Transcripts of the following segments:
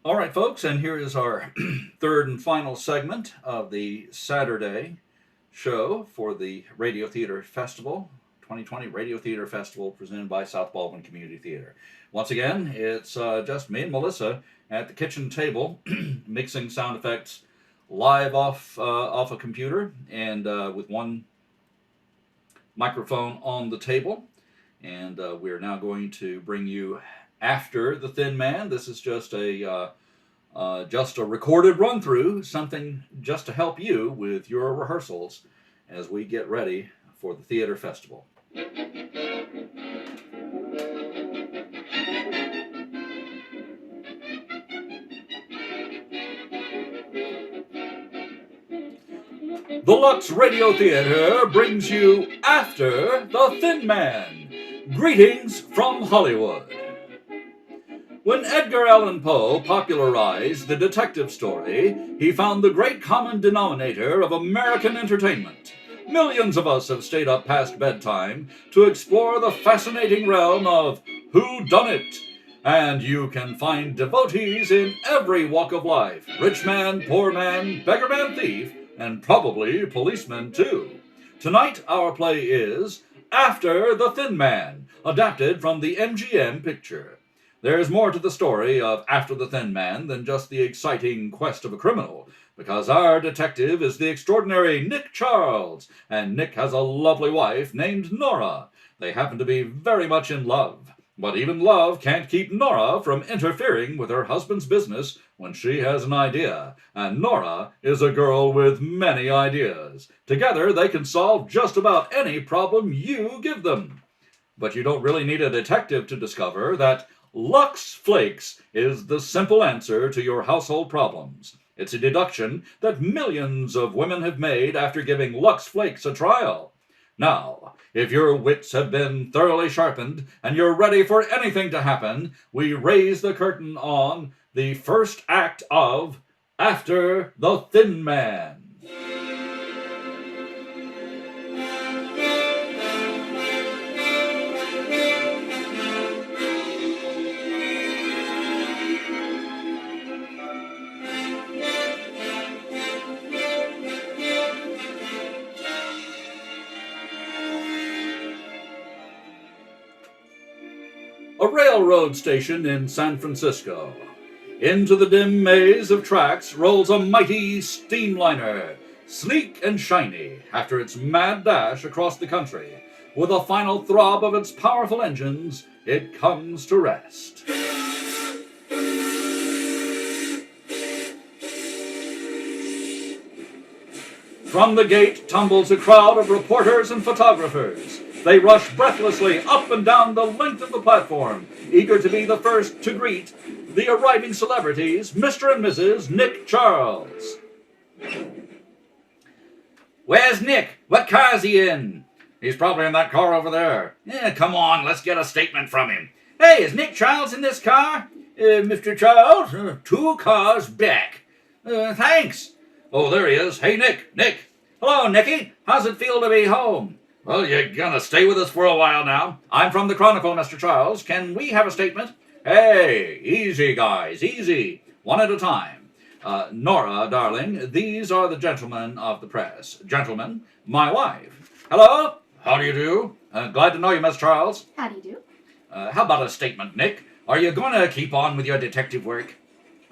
All right, folks, and here is our third and final segment of the Saturday show for the Radio Theater Festival, 2020 Radio Theater Festival, presented by South Baldwin Community Theater. Once again, it's just me and Melissa at the kitchen table, mixing sound effects live off a computer and with one microphone on the table. And we're now going to bring you After the Thin Man. This is just a recorded run through, something just to help you with your rehearsals as we get ready for the theater festival. The Lux Radio Theater brings you After the Thin Man. Greetings from Hollywood. When Edgar Allan Poe popularized the detective story, he found the great common denominator of American entertainment. Millions of us have stayed up past bedtime to explore the fascinating realm of whodunit. And you can find devotees in every walk of life, rich man, poor man, beggar man, thief, and probably policemen too. Tonight our play is After the Thin Man, adapted from the MGM picture. There's more to the story of After the Thin Man than just the exciting quest of a criminal, because our detective is the extraordinary Nick Charles, and Nick has a lovely wife named Nora. They happen to be very much in love, but even love can't keep Nora from interfering with her husband's business when she has an idea, and Nora is a girl with many ideas. Together they can solve just about any problem you give them. But you don't really need a detective to discover that Lux Flakes is the simple answer to your household problems. It's a deduction that millions of women have made after giving Lux Flakes a trial. Now, if your wits have been thoroughly sharpened and you're ready for anything to happen, we raise the curtain on the first act of After the Thin Man. A railroad station in San Francisco. Into the dim maze of tracks rolls a mighty steamliner, sleek and shiny after its mad dash across the country. With a final throb of its powerful engines, it comes to rest. From the gate tumbles a crowd of reporters and photographers. They rush breathlessly up and down the length of the platform, eager to be the first to greet the arriving celebrities, Mr. and Mrs. Nick Charles. Where's Nick? What car's he in? He's probably in that car over there. Come on, let's get a statement from him. Hey, is Nick Charles in this car? Mr. Charles, 2 cars back. Thanks. Oh, there he is. Hey, Nick. Hello, Nicky. How's it feel to be home? Well, you're gonna stay with us for a while now. I'm from the Chronicle, Mr. Charles. Can we have a statement? Hey, easy, guys, easy. One at a time. Nora, darling, these are the gentlemen of the press. Gentlemen, my wife. Hello? How do you do? Glad to know you, Miss Charles. How do you do? How about a statement, Nick? Are you going to keep on with your detective work?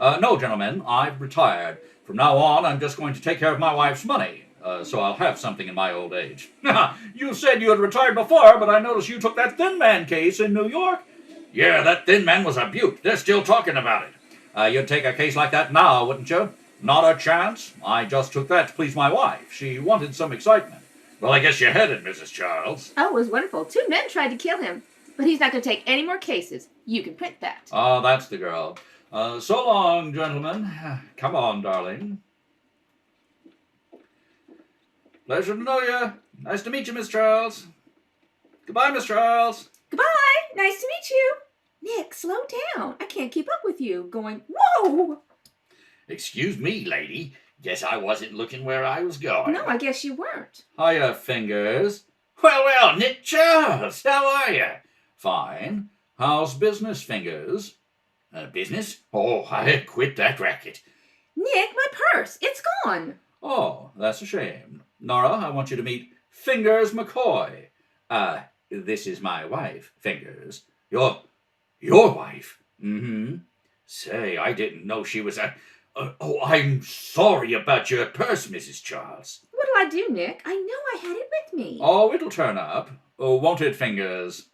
No, gentlemen, I've retired. From now on, I'm just going to take care of my wife's money. So I'll have something in my old age. You said you had retired before, but I noticed you took that Thin Man case in New York. Yeah, that Thin Man was a beaut. They're still talking about it. You'd take a case like that now, wouldn't you? Not a chance. I just took that to please my wife. She wanted some excitement. Well, I guess you had it, Mrs. Charles. Oh, it was wonderful. 2 men tried to kill him, but he's not going to take any more cases. You can print that. Oh, that's the girl. So long, gentlemen. Come on, darling. Pleasure to know you. Nice to meet you, Miss Charles. Goodbye, Miss Charles. Goodbye. Nice to meet you. Nick, slow down. I can't keep up with you. Going, whoa. Excuse me, lady. Guess I wasn't looking where I was going. No, I guess you weren't. Hiya, Fingers. Well, Nick Charles, how are you? Fine. How's business, Fingers? Business? Oh, I quit that racket. Nick, my purse. It's gone. Oh, that's a shame. Nora, I want you to meet Fingers McCoy. This is my wife, Fingers. Your wife? Mm-hmm. Say, I didn't know she was a... oh, I'm sorry about your purse, Mrs. Charles. What'll I do, Nick? I know I had it with me. Oh, it'll turn up. Oh, won't it, Fingers?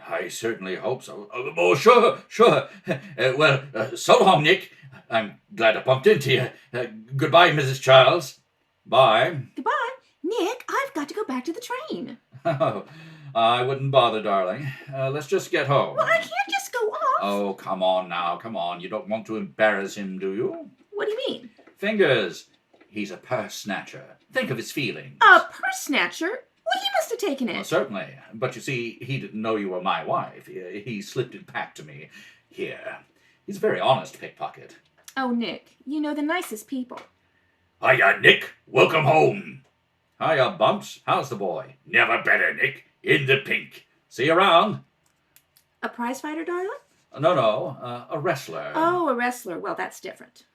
I certainly hope so. Oh, sure. So long, Nick. I'm glad I bumped into you. Goodbye, Mrs. Charles. Bye. Goodbye. Nick, I've got to go back to the train. Oh, I wouldn't bother, darling. Let's just get home. Well, I can't just go off. Oh, come on now, come on. You don't want to embarrass him, do you? What do you mean? Fingers, he's a purse snatcher. Think of his feelings. A purse snatcher? Well, he must have taken it. Well, certainly. But you see, he didn't know you were my wife. He slipped it back to me. Here. He's a very honest pickpocket. Oh, Nick, you know the nicest people. Hiya, Nick. Welcome home. Hiya, Bumps. How's the boy? Never better, Nick. In the pink. See you around. A prize fighter, darling? No, a wrestler. Oh, a wrestler. Well, that's different.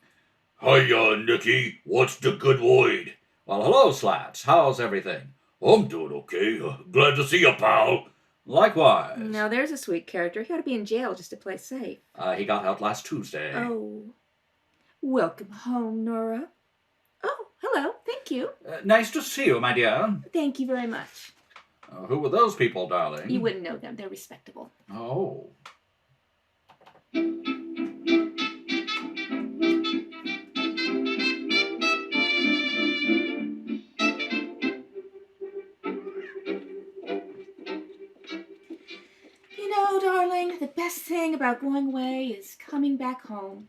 Hiya, Nicky. What's the good word? Well, hello, Slats. How's everything? I'm doing okay. Glad to see you, pal. Likewise. Now, there's a sweet character. He ought to be in jail just to play safe. He got out last Tuesday. Oh. Welcome home, Nora. Oh, hello. Thank you. Nice to see you, my dear. Thank you very much. Who were those people, darling? You wouldn't know them. They're respectable. Oh. You know, darling, the best thing about going away is coming back home.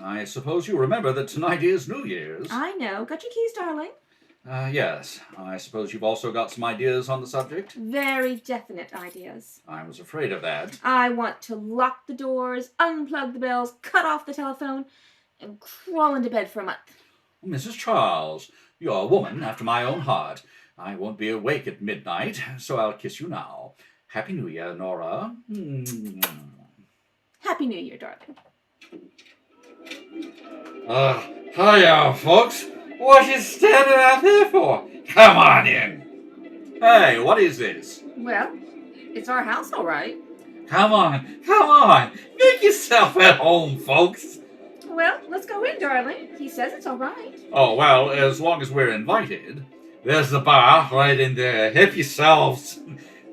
I suppose you remember that tonight is New Year's. I know. Got your keys, darling? Yes. I suppose you've also got some ideas on the subject? Very definite ideas. I was afraid of that. I want to lock the doors, unplug the bells, cut off the telephone, and crawl into bed for a month. Mrs. Charles, you're a woman after my own heart. I won't be awake at midnight, so I'll kiss you now. Happy New Year, Nora. Happy New Year, darling. Hiya, folks. What you standing out there for? Come on in. Hey, what is this? Well, it's our house, all right. Come on. Make yourself at home, folks. Well, let's go in, darling. He says it's all right. Oh, well, as long as we're invited. There's the bar right in there. Help yourselves.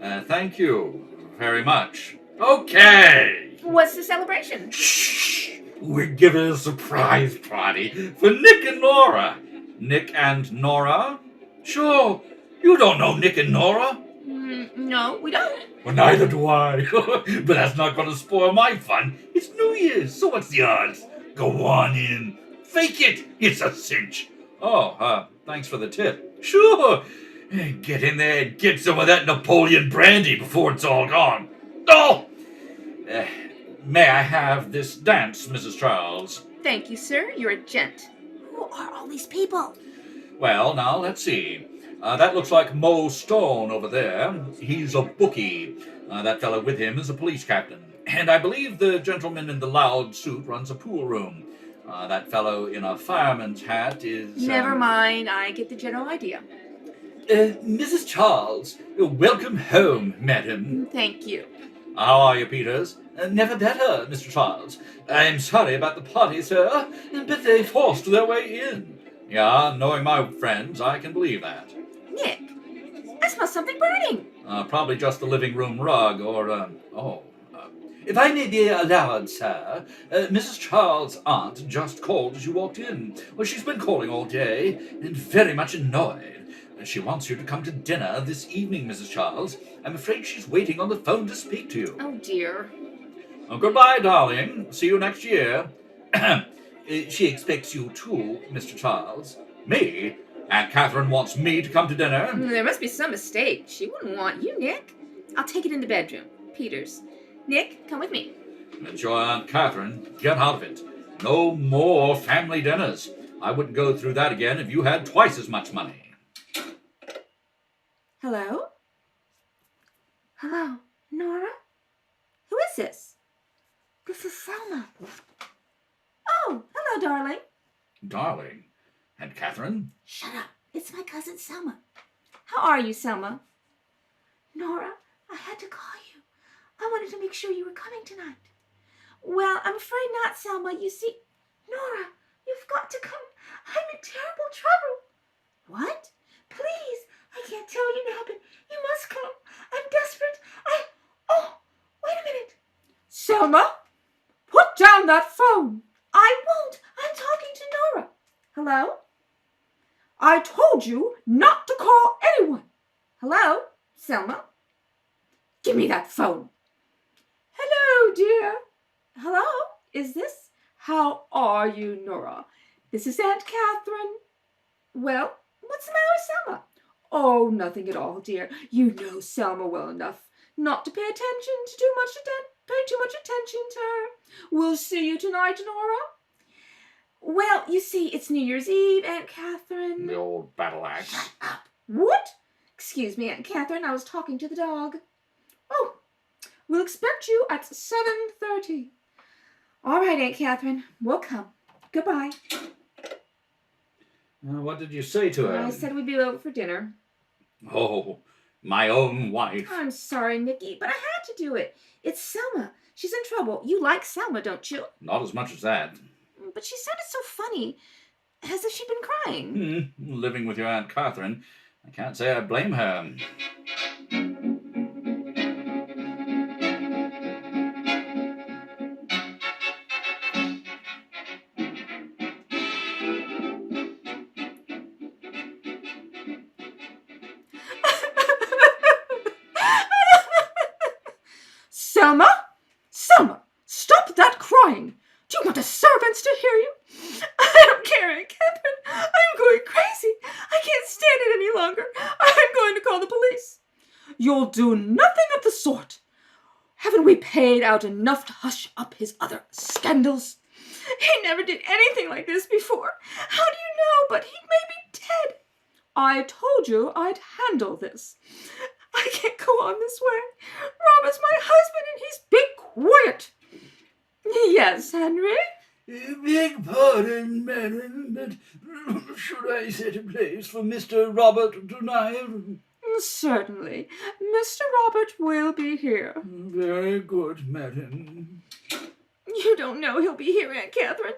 Thank you very much. Okay. What's the celebration? Shh. We're giving a surprise party for Nick and Nora. Nick and Nora? Sure. You don't know Nick and Nora? No, we don't. Well, neither do I. But that's not going to spoil my fun. It's New Year's, so what's the odds? Go on in. Fake it. It's a cinch. Oh, thanks for the tip. Sure. Get in there and get some of that Napoleon brandy before it's all gone. Oh! May I have this dance, Mrs. Charles? Thank you, sir. You're a gent. Who are all these people? Well, now, let's see. That looks like Mo Stone over there. He's a bookie. That fellow with him is a police captain. And I believe the gentleman in the loud suit runs a pool room. That fellow in a fireman's hat is... Never mind. I get the general idea. Mrs. Charles, welcome home, madam. Thank you. How are you, Peters? Never better, Mr. Charles. I'm sorry about the party, sir, but they forced their way in. Yeah, knowing my friends, I can believe that. Nick, I smell something burning. Probably just the living room rug, or, if I may be allowed, sir, Mrs. Charles' aunt just called as you walked in. Well, she's been calling all day, and very much annoyed. She wants you to come to dinner this evening, Mrs. Charles. I'm afraid she's waiting on the phone to speak to you. Oh, dear. Oh, goodbye, darling. See you next year. She expects you too, Mr. Charles. Me? Aunt Catherine wants me to come to dinner? There must be some mistake. She wouldn't want you, Nick. I'll take it in the bedroom. Peters. Nick, come with me. It's your Aunt Catherine. Get out of it. No more family dinners. I wouldn't go through that again if you had twice as much money. Hello? Hello, Nora? Who is this? This is Selma. Oh, hello, darling. Darling. And Catherine? Shut up. It's my cousin Selma. How are you, Selma? Nora, I had to call you. I wanted to make sure you were coming tonight. Well, I'm afraid not, Selma. You see, Nora, you've got to come. I'm in terrible trouble. What? Please, I can't tell you now, but you must come. I'm desperate. Oh, wait a minute. Selma, put down that phone. I won't. I'm talking to Nora. Hello? I told you not to call anyone. Hello, Selma? Give me that phone. Hello, dear. Hello, is this? How are you, Nora? This is Aunt Catherine. Well, what's the matter with Selma? Oh, nothing at all, dear. You know Selma well enough not to pay too much attention to her. We'll see you tonight, Nora. Well, you see, it's New Year's Eve, Aunt Catherine. The old battle axe. Shut up. What? Excuse me, Aunt Catherine, I was talking to the dog. Oh, we'll expect you at 7:30. All right, Aunt Catherine, we'll come. Goodbye. What did you say to her? I said we'd be over for dinner. Oh, my own wife. I'm sorry, Nicky, but I had to do it. It's Selma. She's in trouble. You like Selma, don't you? Not as much as that. But she sounded so funny, as if she'd been crying. Living with your Aunt Catherine, I can't say I blame her. Selma? Selma, stop that crying. Do you want the servants to hear you? I don't care, Aunt Catherine. I'm going crazy. I can't stand it any longer. I'm going to call the police. You'll do nothing of the sort. Haven't we paid out enough to hush up his other scandals? He never did anything like this before. How do you know? But he may be dead. I told you I'd handle this. I can't go on this way. Robert's my husband and he's be quiet. Yes, Henry? Beg pardon, madam, but should I set a place for Mr. Robert tonight? Certainly. Mr. Robert will be here. Very good, madam. You don't know he'll be here, Aunt Catherine.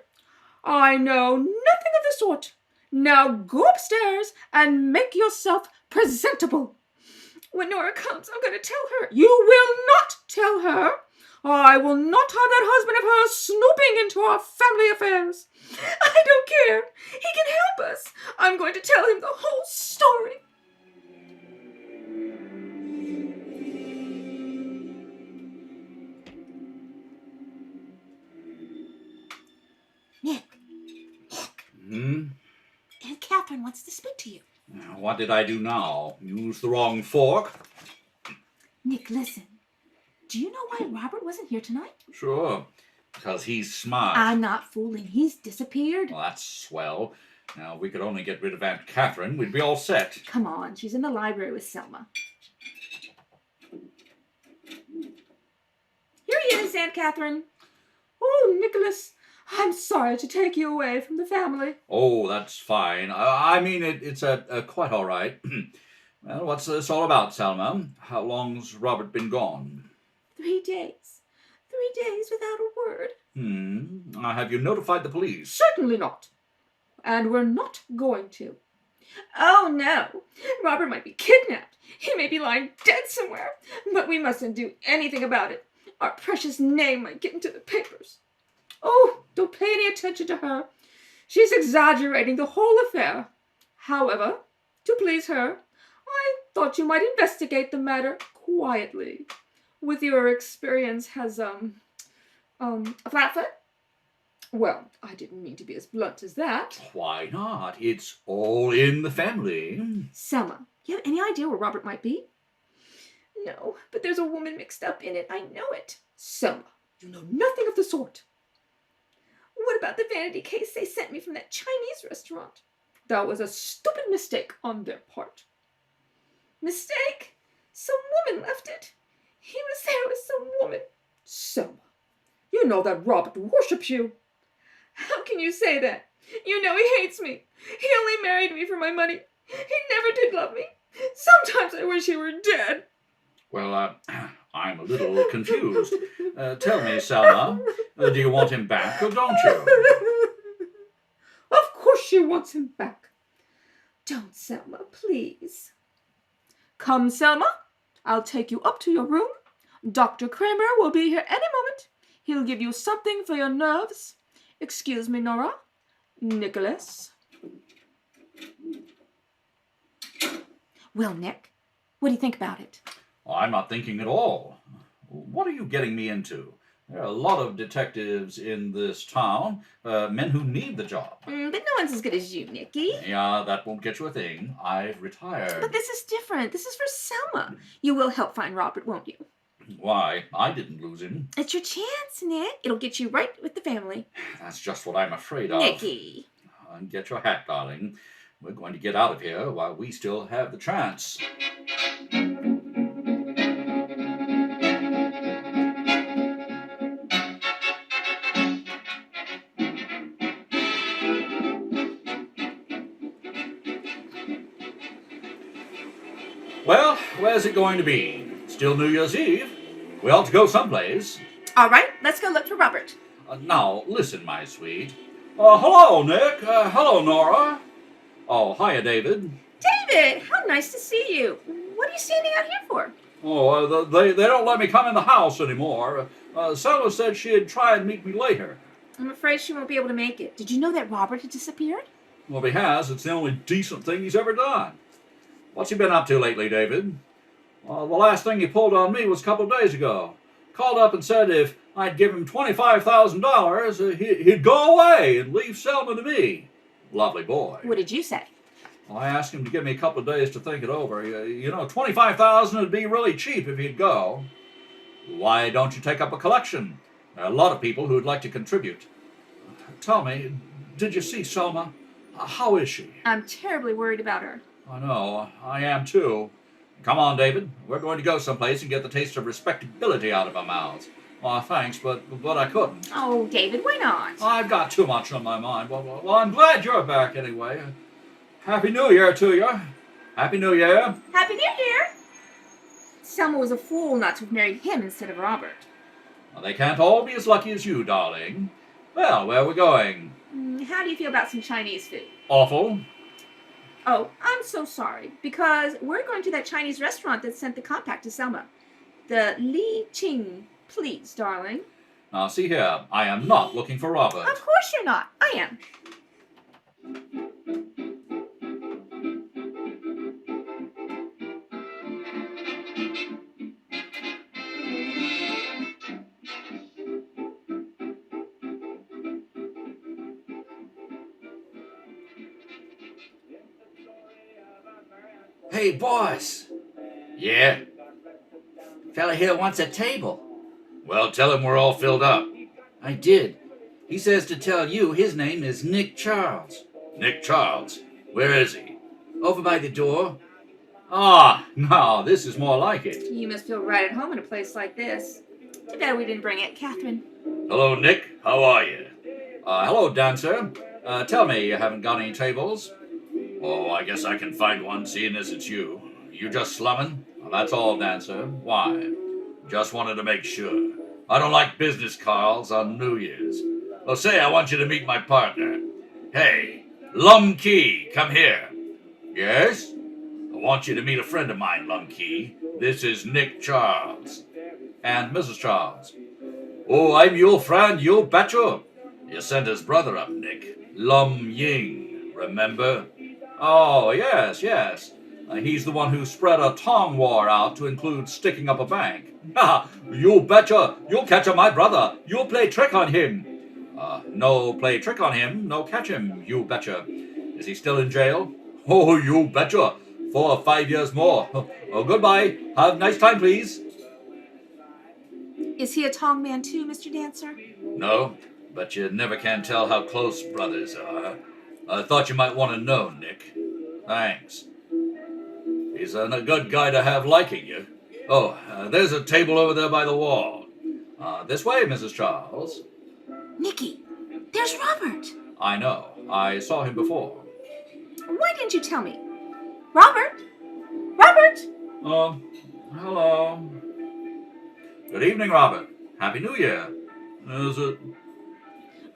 I know nothing of the sort. Now go upstairs and make yourself presentable. When Nora comes, I'm going to tell her. You will not tell her. I will not have that husband of hers snooping into our family affairs. I don't care. He can help us. I'm going to tell him the whole story. Nick. Aunt Catherine wants to speak to you. What did I do now? Use the wrong fork? Nick, listen. Do you know why Robert wasn't here tonight? Sure, because he's smart. I'm not fooling. He's disappeared. Well, that's swell. Now, if we could only get rid of Aunt Catherine, we'd be all set. Come on, she's in the library with Selma. Here he is, Aunt Catherine. Oh, Nicholas, I'm sorry to take you away from the family. Oh, that's fine. I mean, it's quite all right. Well, what's this all about, Selma? How long's Robert been gone? 3 days. 3 days without a word. Have you notified the police? Certainly not. And we're not going to. Oh, no. Robert might be kidnapped. He may be lying dead somewhere. But we mustn't do anything about it. Our precious name might get into the papers. Oh, don't pay any attention to her. She's exaggerating the whole affair. However, to please her, I thought you might investigate the matter quietly. With your experience as, a flatfoot? Well, I didn't mean to be as blunt as that. Why not? It's all in the family. Selma, you have any idea where Robert might be? No, but there's a woman mixed up in it. I know it. Selma, you know nothing of the sort. What about the vanity case they sent me from that Chinese restaurant? That was a stupid mistake on their part. Mistake? Some woman left it. He was there with some woman. Selma, You know that Robert worships you. How can you say that? You know he hates me. He only married me for my money. He never did love me. Sometimes I wish he were dead. Well, I'm a little confused. Tell me, Selma, do you want him back or don't you? Of course she wants him back. Don't, Selma, please. Come, Selma. I'll take you up to your room. Dr. Kramer will be here any moment. He'll give you something for your nerves. Excuse me, Nora. Nicholas. Well, Nick, what do you think about it? I'm not thinking at all. What are you getting me into? There are a lot of detectives in this town, men who need the job. But no one's as good as you, Nicky. Yeah, that won't get you a thing. I've retired. But this is different. This is for Selma. You will help find Robert, won't you? Why? I didn't lose him. It's your chance, Nick. It'll get you right with the family. That's just what I'm afraid of. Nicky. Get your hat, darling. We're going to get out of here while we still have the chance. Well, where's it going to be? Still New Year's Eve. We ought to go someplace. All right, let's go look for Robert. Now, listen, my sweet. Hello, Nick. Hello, Nora. Oh, hiya, David. David, how nice to see you. What are you standing out here for? Oh, they don't let me come in the house anymore. Selma said she'd try and meet me later. I'm afraid she won't be able to make it. Did you know that Robert had disappeared? Well, if he has, it's the only decent thing he's ever done. What's he been up to lately, David? The last thing he pulled on me was a couple of days ago. Called up and said if I'd give him $25,000, he'd go away and leave Selma to me. Lovely boy. What did you say? I asked him to give me a couple of days to think it over. You know, $25,000 would be really cheap if he'd go. Why don't you take up a collection? There are a lot of people who'd like to contribute. Tell me, did you see Selma? How is she? I'm terribly worried about her. I know, I am too. Come on, David. We're going to go someplace and get the taste of respectability out of our mouths. Oh, thanks, but I couldn't. Oh, David, why not? I've got too much on my mind. Well, I'm glad you're back anyway. Happy New Year to you. Happy New Year. Happy New Year! Selma was a fool not to have married him instead of Robert. Well, they can't all be as lucky as you, darling. Well, where are we going? How do you feel about some Chinese food? Awful. Oh, I'm so sorry, because we're going to that Chinese restaurant that sent the compact to Selma. The Li Ching. Please, darling. Now, see here. I am not looking for Robert. Of course you're not. I am. Hey, boss. Yeah? Fella here wants a table. Well, tell him we're all filled up. I did. He says to tell you his name is Nick Charles. Nick Charles? Where is he? Over by the door. Ah, no, this is more like it. You must feel right at home in a place like this. Too bad we didn't bring Aunt Catherine. Hello, Nick. How are you? Hello, dancer. Tell me, you haven't got any tables? Oh, I guess I can find one, seeing as it's you. You just slumming? Well, that's all, dancer. Why? Just wanted to make sure. I don't like business calls on New Year's. Well, say I want you to meet my partner. Hey, Lum Key, come here. Yes? I want you to meet a friend of mine, Lum Key. This is Nick Charles. And Mrs. Charles. Oh, I'm your friend, you betcha. You sent his brother up, Nick. Lum Ying, remember? Oh, yes. He's the one who spread a tongue war out to include sticking up a bank. Ha! You betcha! You'll catch my brother! You'll play trick on him! No play trick on him, no catch him, you betcha. Is he still in jail? Oh, you betcha! 4 or 5 years more. Oh, goodbye. Have a nice time, please. Is he a tong man too, Mr. Dancer? No, but you never can tell how close brothers are. I thought you might want to know, Nick. Thanks. He's a good guy to have liking you. Oh, there's a table over there by the wall. This way, Mrs. Charles. Nicky, there's Robert. I know. I saw him before. Why didn't you tell me? Robert? Robert? Hello. Good evening, Robert. Happy New Year. Is it?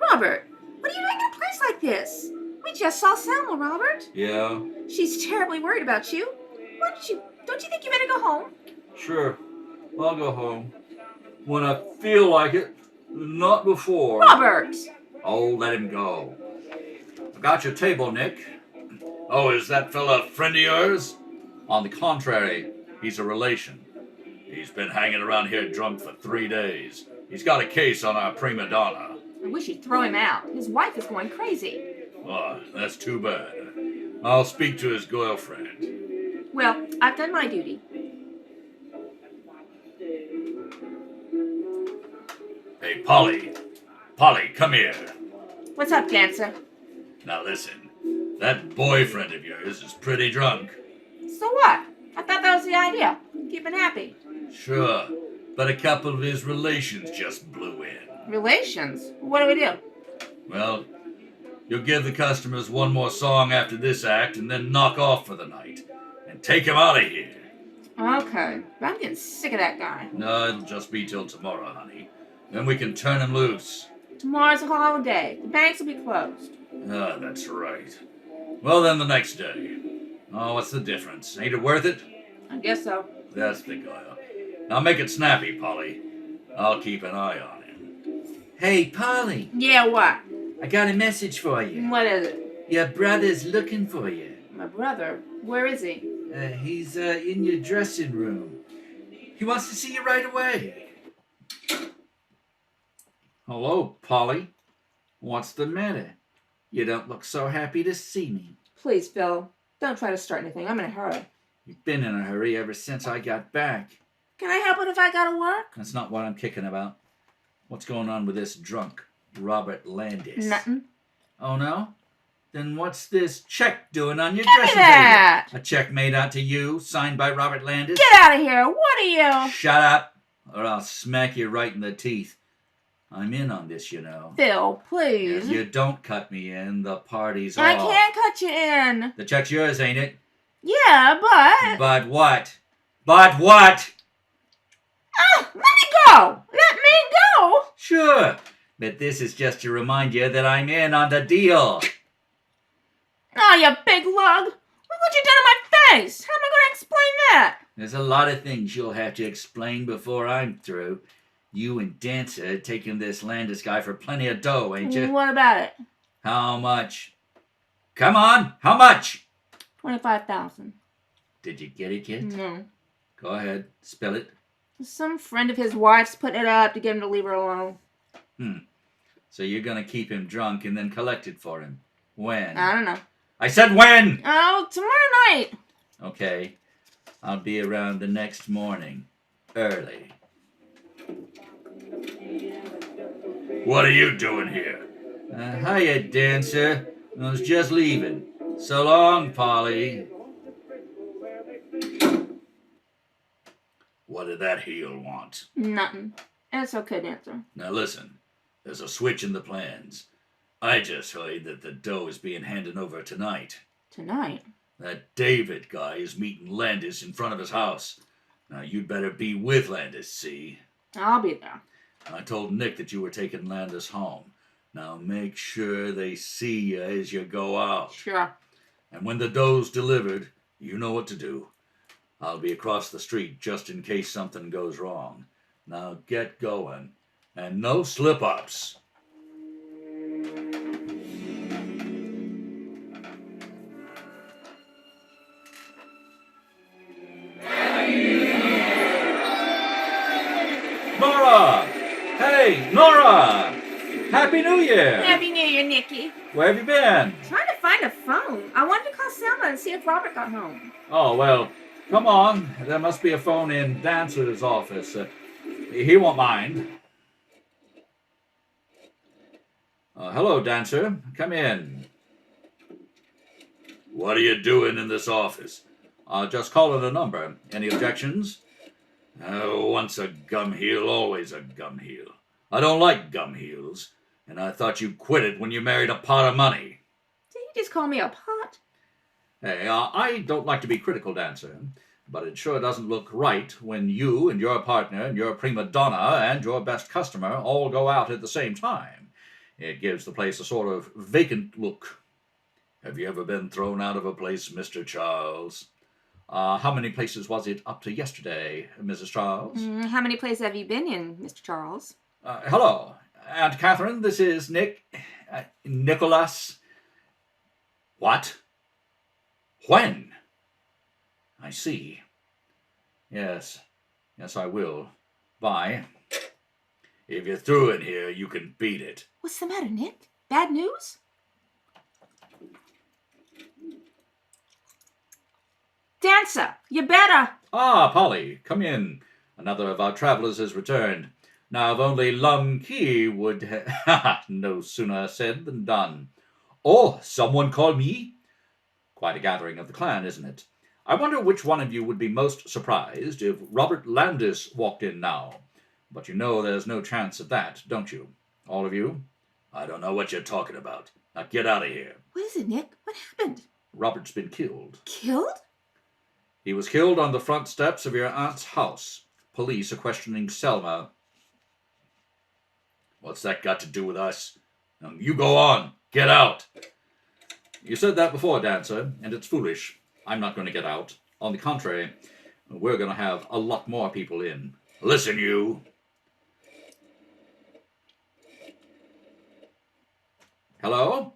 Robert, what are you doing in a place like this? We just saw Selma, Robert. Yeah, She's terribly worried about you. Don't you think you better go home? sure. I'll go home. When I feel like it. Not before. Robert! Oh, let him go. I've got your table, Nick. Oh, is that fella a friend of yours? On the contrary, he's a relation. He's been hanging around here drunk for 3 days. He's got a case on our prima donna. I wish you'd throw him out. His wife is going crazy. Oh, that's too bad. I'll speak to his girlfriend. Well, I've done my duty. Hey, Polly. Polly, come here. What's up, Dancer? Now listen, that boyfriend of yours is pretty drunk. So what? I thought that was the idea. Keep him happy. Sure, but a couple of his relations just blew in. Relations? What do we do? Well, you'll give the customers one more song after this act and then knock off for the night. And take him out of here. Okay, but I'm getting sick of that guy. No, it'll just be till tomorrow, honey. Then we can turn him loose. Tomorrow's a holiday. The banks will be closed. Ah, that's right. Well, then the next day. Oh, what's the difference? Ain't it worth it? I guess so. That's the guy. Now make it snappy, Polly. I'll keep an eye on him. Hey, Polly. Yeah, what? I got a message for you. What is it? Your brother's looking for you. My brother? Where is he? He's in your dressing room. He wants to see you right away. Hello, Polly. What's the matter? You don't look so happy to see me. Please, Phil. Don't try to start anything. I'm in a hurry. You've been in a hurry ever since I got back. Can I help it if I gotta work? That's not what I'm kicking about. What's going on with this drunk, Robert Landis? Nothing. Oh, no? Then what's this check doing on your Give me dressing that! table? A check made out to you, signed by Robert Landis? Get out of here! What are you? Shut up, or I'll smack you right in the teeth. I'm in on this, you know. Phil, please. If you don't cut me in, the party's I off. can't cut you in. The check's yours, ain't it? Yeah, but... But what? But what? Let me go! Let me go! Sure, but this is just to remind you that I'm in on the deal. Oh, you big lug! Look what you done to my face! How am I going to explain that? There's a lot of things you'll have to explain before I'm through. You and Dancer taking this Landis guy for plenty of dough, ain't you? What about it? How much? Come on, how much? 25,000. Did you get it yet? No. Go ahead, spill it. Some friend of his wife's putting it up to get him to leave her alone. So you're gonna keep him drunk and then collect it for him. When? I don't know. I said when! Oh, tomorrow night. Okay. I'll be around the next morning. Early. What are you doing here? Hiya, Dancer. I was just leaving. So long, Polly. What did that heel want? Nothing. It's okay, Dancer. Now listen, there's a switch in the plans. I just heard that the dough is being handed over tonight. Tonight? That David guy is meeting Landis in front of his house. Now you'd better be with Landis, see? I'll be there. I told Nick that you were taking Landis home. Now make sure they see you as you go out. Sure. And when the dough's delivered, you know what to do. I'll be across the street just in case something goes wrong. Now get going. And no slip-ups. Nora! Hey, Nora! Happy New Year! Happy New Year, Nicky. Where have you been? Trying to find a phone. I wanted to call Selma and see if Robert got home. Oh, well, come on. There must be a phone in Dancer's office. He won't mind. Hello, Dancer. Come in. What are you doing in this office? Just calling a number. Any objections? Once a gum heel, always a gum heel. I don't like gum heels, and I thought you quit it when you married a pot of money. Did you just call me a pot? Hey, I don't like to be critical, Dancer, but it sure doesn't look right when you and your partner and your prima donna and your best customer all go out at the same time. It gives the place a sort of vacant look. Have you ever been thrown out of a place, Mr. Charles? How many places was it up to yesterday, Mrs. Charles? How many places have you been in, Mr. Charles? Hello, Aunt Catherine. This is Nicholas. What? When? I see. Yes, I will. Bye. If you're through in here, you can beat it. What's the matter, Nick? Bad news? Dancer, you better. Ah, Polly, come in. Another of our travelers has returned. Now, if only Lum Key would no sooner said than done. Oh, someone call me? Quite a gathering of the clan, isn't it? I wonder which one of you would be most surprised if Robert Landis walked in now. But you know there's no chance of that, don't you? All of you? I don't know what you're talking about. Now get out of here. What is it, Nick? What happened? Robert's been killed. Killed? He was killed on the front steps of your aunt's house. Police are questioning Selma. What's that got to do with us? You go on. Get out. You said that before, Dancer, and it's foolish. I'm not going to get out. On the contrary, we're going to have a lot more people in. Listen, you. Hello?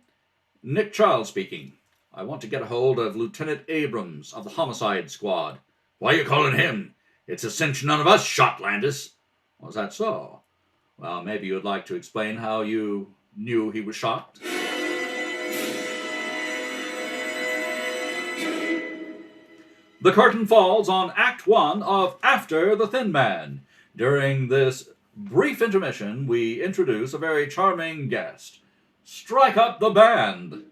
Nick Charles speaking. I want to get a hold of Lieutenant Abrams of the Homicide Squad. Why are you calling him? It's a cinch none of us shot Landis. Was that so? Well, maybe you'd like to explain how you knew he was shot? The curtain falls on Act 1 of After the Thin Man. During this brief intermission, we introduce a very charming guest. Strike up the band.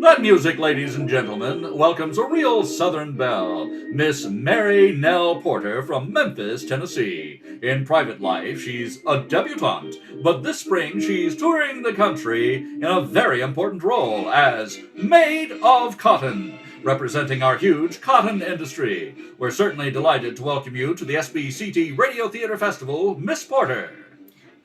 That music, ladies and gentlemen, welcomes a real Southern belle, Miss Mary Nell Porter from Memphis, Tennessee. In private life, she's a debutante, but this spring she's touring the country in a very important role as Maid of Cotton, representing our huge cotton industry. We're certainly delighted to welcome you to the SBCT Radio Theater Festival, Miss Porter.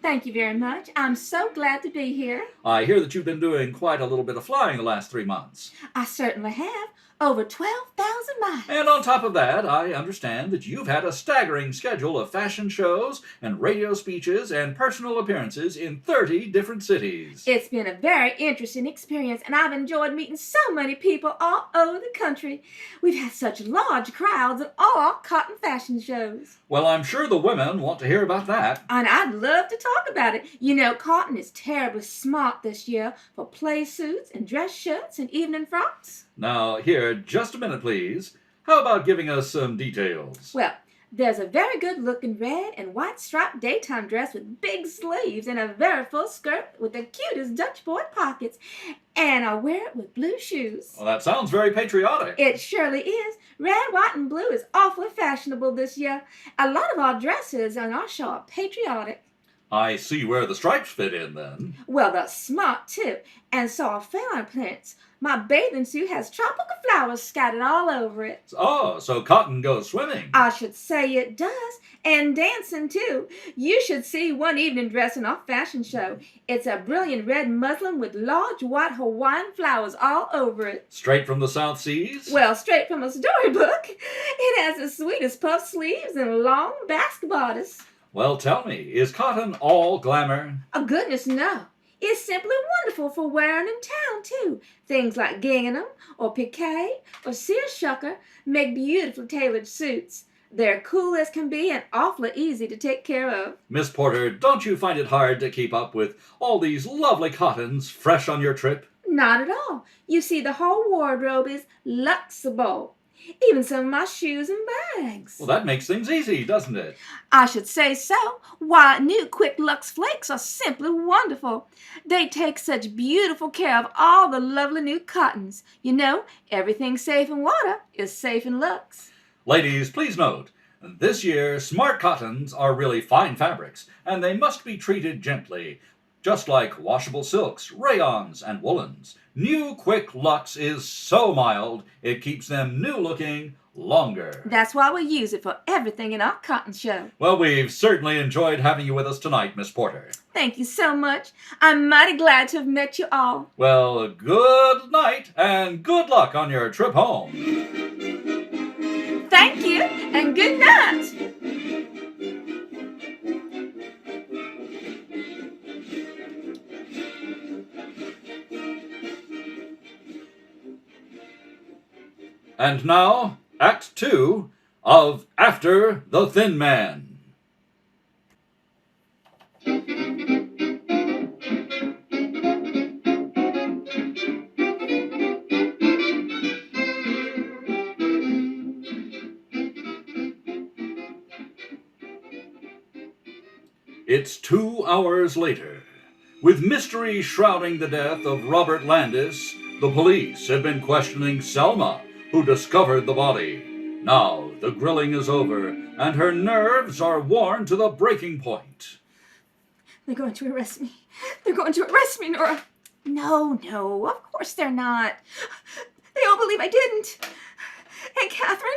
Thank you very much. I'm so glad to be here. I hear that you've been doing quite a little bit of flying the last 3 months. I certainly have. Over 12,000 miles. And on top of that, I understand that you've had a staggering schedule of fashion shows and radio speeches and personal appearances in 30 different cities. It's been a very interesting experience, and I've enjoyed meeting so many people all over the country. We've had such large crowds at all cotton fashion shows. Well, I'm sure the women want to hear about that. And I'd love to talk about it. You know, cotton is terribly smart this year for play suits and dress shirts and evening frocks. Now, here, just a minute, please. How about giving us some details? Well, there's a very good-looking red and white striped daytime dress with big sleeves and a very full skirt with the cutest Dutch board pockets. And I wear it with blue shoes. Well, that sounds very patriotic. It surely is. Red, white, and blue is awfully fashionable this year. A lot of our dresses on our show are patriotic. I see where the stripes fit in, then. Well, they're smart, too. And so are flower prints. My bathing suit has tropical flowers scattered all over it. Oh, so cotton goes swimming. I should say it does. And dancing, too. You should see one evening dress in our fashion show. It's a brilliant red muslin with large white Hawaiian flowers all over it. Straight from the South Seas? Well, straight from a storybook. It has the sweetest puff sleeves and long basket bodice. Well, tell me, is cotton all glamour? Oh, goodness, no. It's simply wonderful for wearing in town, too. Things like gingham or piqué or seersucker make beautifully tailored suits. They're cool as can be and awfully easy to take care of. Miss Porter, don't you find it hard to keep up with all these lovely cottons fresh on your trip? Not at all. You see, the whole wardrobe is luxable. Even some of my shoes and bags. Well, that makes things easy, doesn't it? I should say so. Why, new Quick Lux Flakes are simply wonderful. They take such beautiful care of all the lovely new cottons. You know, everything safe in water is safe in Lux. Ladies, please note, this year smart cottons are really fine fabrics, and they must be treated gently, just like washable silks, rayons, and woolens. New Quick Lux is so mild, it keeps them new looking longer. That's why we use it for everything in our cotton show. Well, we've certainly enjoyed having you with us tonight, Miss Porter. Thank you so much. I'm mighty glad to have met you all. Well, good night, and good luck on your trip home. Thank you, and good night. And now, Act 2 of After the Thin Man. It's 2 hours later. With mystery shrouding the death of Robert Landis, the police have been questioning Selma, who discovered the body. Now, the grilling is over, and her nerves are worn to the breaking point. They're going to arrest me. They're going to arrest me, Nora. No, of course they're not. They all believe I didn't. Hey, Catherine,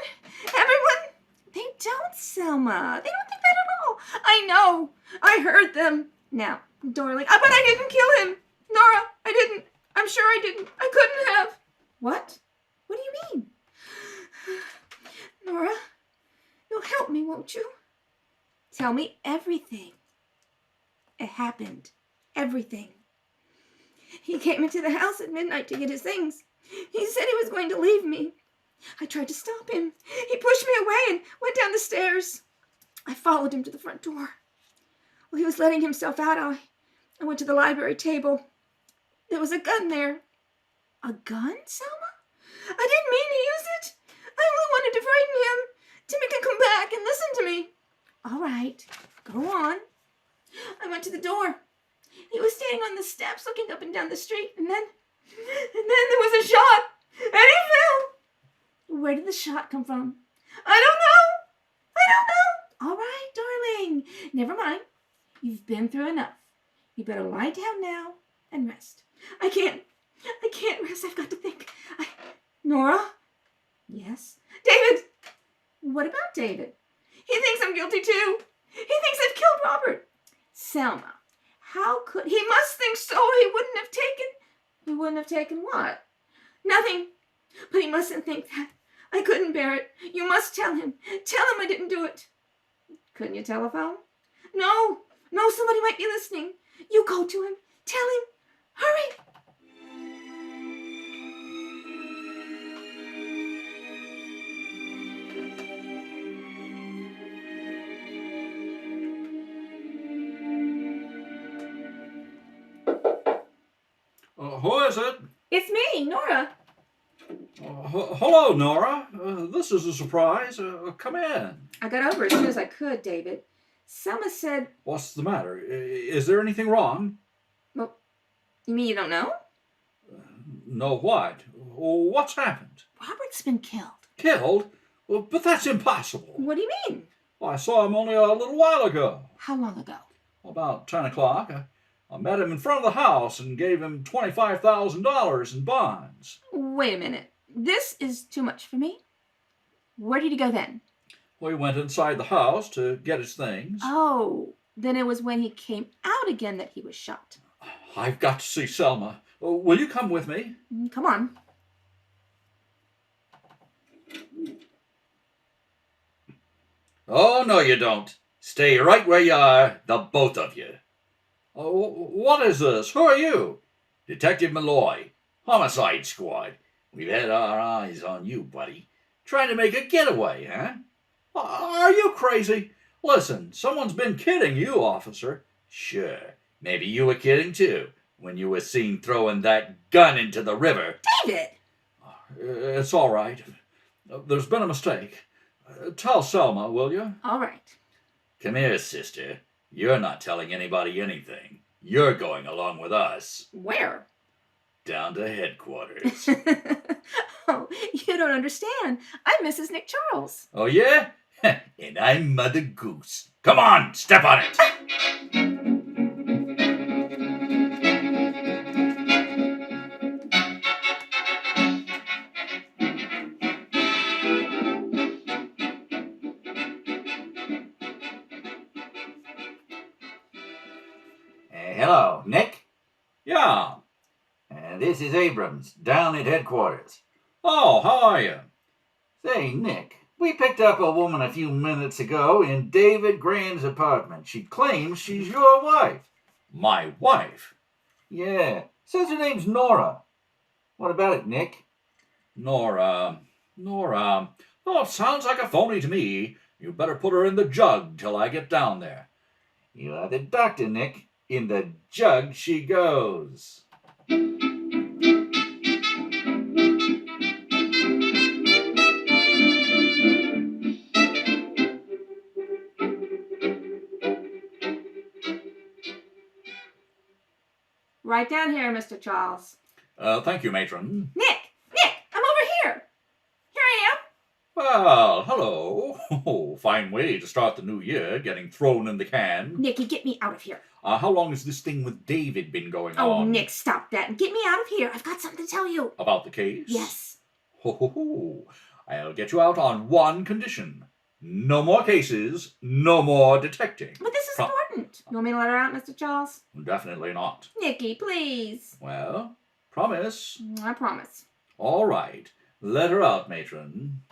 everyone, they don't, Selma. They don't think that at all. I know. I heard them. Now, darling, but I didn't kill him. Nora, I didn't. I'm sure I didn't. I couldn't have. What? What do you mean? Nora, you'll help me, won't you? Tell me everything. It happened. Everything. He came into the house at midnight to get his things. He said he was going to leave me. I tried to stop him. He pushed me away and went down the stairs. I followed him to the front door. While he was letting himself out, I went to the library table. There was a gun there. A gun, Selma? I didn't mean to use it. I only wanted to frighten him, to make him come back and listen to me. All right, go on. I went to the door. He was standing on the steps looking up and down the street, and then there was a shot, and he fell. Where did the shot come from? I don't know. All right, darling. Never mind. You've been through enough. You better lie down now and rest. I can't rest. I've got to think. Nora? Yes? David! What about David? He thinks I'm guilty too. He thinks I've killed Robert. Selma, how could... He must think so. He wouldn't have taken... He wouldn't have taken what? Nothing. But he mustn't think that. I couldn't bear it. You must tell him. Tell him I didn't do it. Couldn't you telephone? No, somebody might be listening. You go to him. Tell him. Hurry. Who is it? It's me, Nora. Hello, Nora. This is a surprise. Come in. I got over as soon as I could, David. Selma said... What's the matter? Is there anything wrong? Well, you mean you don't know? No, what? What's happened? Robert's been killed. Killed? Well, but that's impossible. What do you mean? Well, I saw him only a little while ago. How long ago? About 10 o'clock. I met him in front of the house and gave him $25,000 in bonds. Wait a minute. This is too much for me. Where did he go then? We went inside the house to get his things. Oh, then it was when he came out again that he was shot. I've got to see Selma. Will you come with me? Come on. Oh, no, you don't. Stay right where you are, the both of you. What is this? Who are you? Detective Malloy, Homicide Squad. We've had our eyes on you, buddy. Trying to make a getaway, huh? Are you crazy? Listen, someone's been kidding you, officer. Sure. Maybe you were kidding, too, when you were seen throwing that gun into the river. David! It's all right. There's been a mistake. Tell Selma, will you? All right. Come here, sister. You're not telling anybody anything. You're going along with us. Where? down to headquarters. Oh, you don't understand. I'm Mrs. Nick Charles. Oh, yeah? And I'm Mother Goose. Come on, step on it. Hello, Nick. Yeah. This is Abrams, down at headquarters. Oh, how are you? Say, Nick, we picked up a woman a few minutes ago in David Graham's apartment. She claims she's your wife. My wife? Yeah, says her name's Nora. What about it, Nick? Nora. Oh, sounds like a phony to me. You better put her in the jug till I get down there. You are the doctor, Nick. In the jug she goes. Right down here, Mr. Charles. Thank you, matron. Nick, I'm over here. Here I am. Well, hello. Oh, fine way to start the new year, getting thrown in the can. Nicky, get me out of here. How long has this thing with David been going Oh, on? Nick, stop that and get me out of here. I've got something to tell you. About the case? Yes. Ho. I'll get you out on one condition. No more cases, no more detecting. But this is important. You want me to let her out, Mr. Charles? Definitely not. Nicky, please. Well, promise. I promise. All right. Let her out, matron.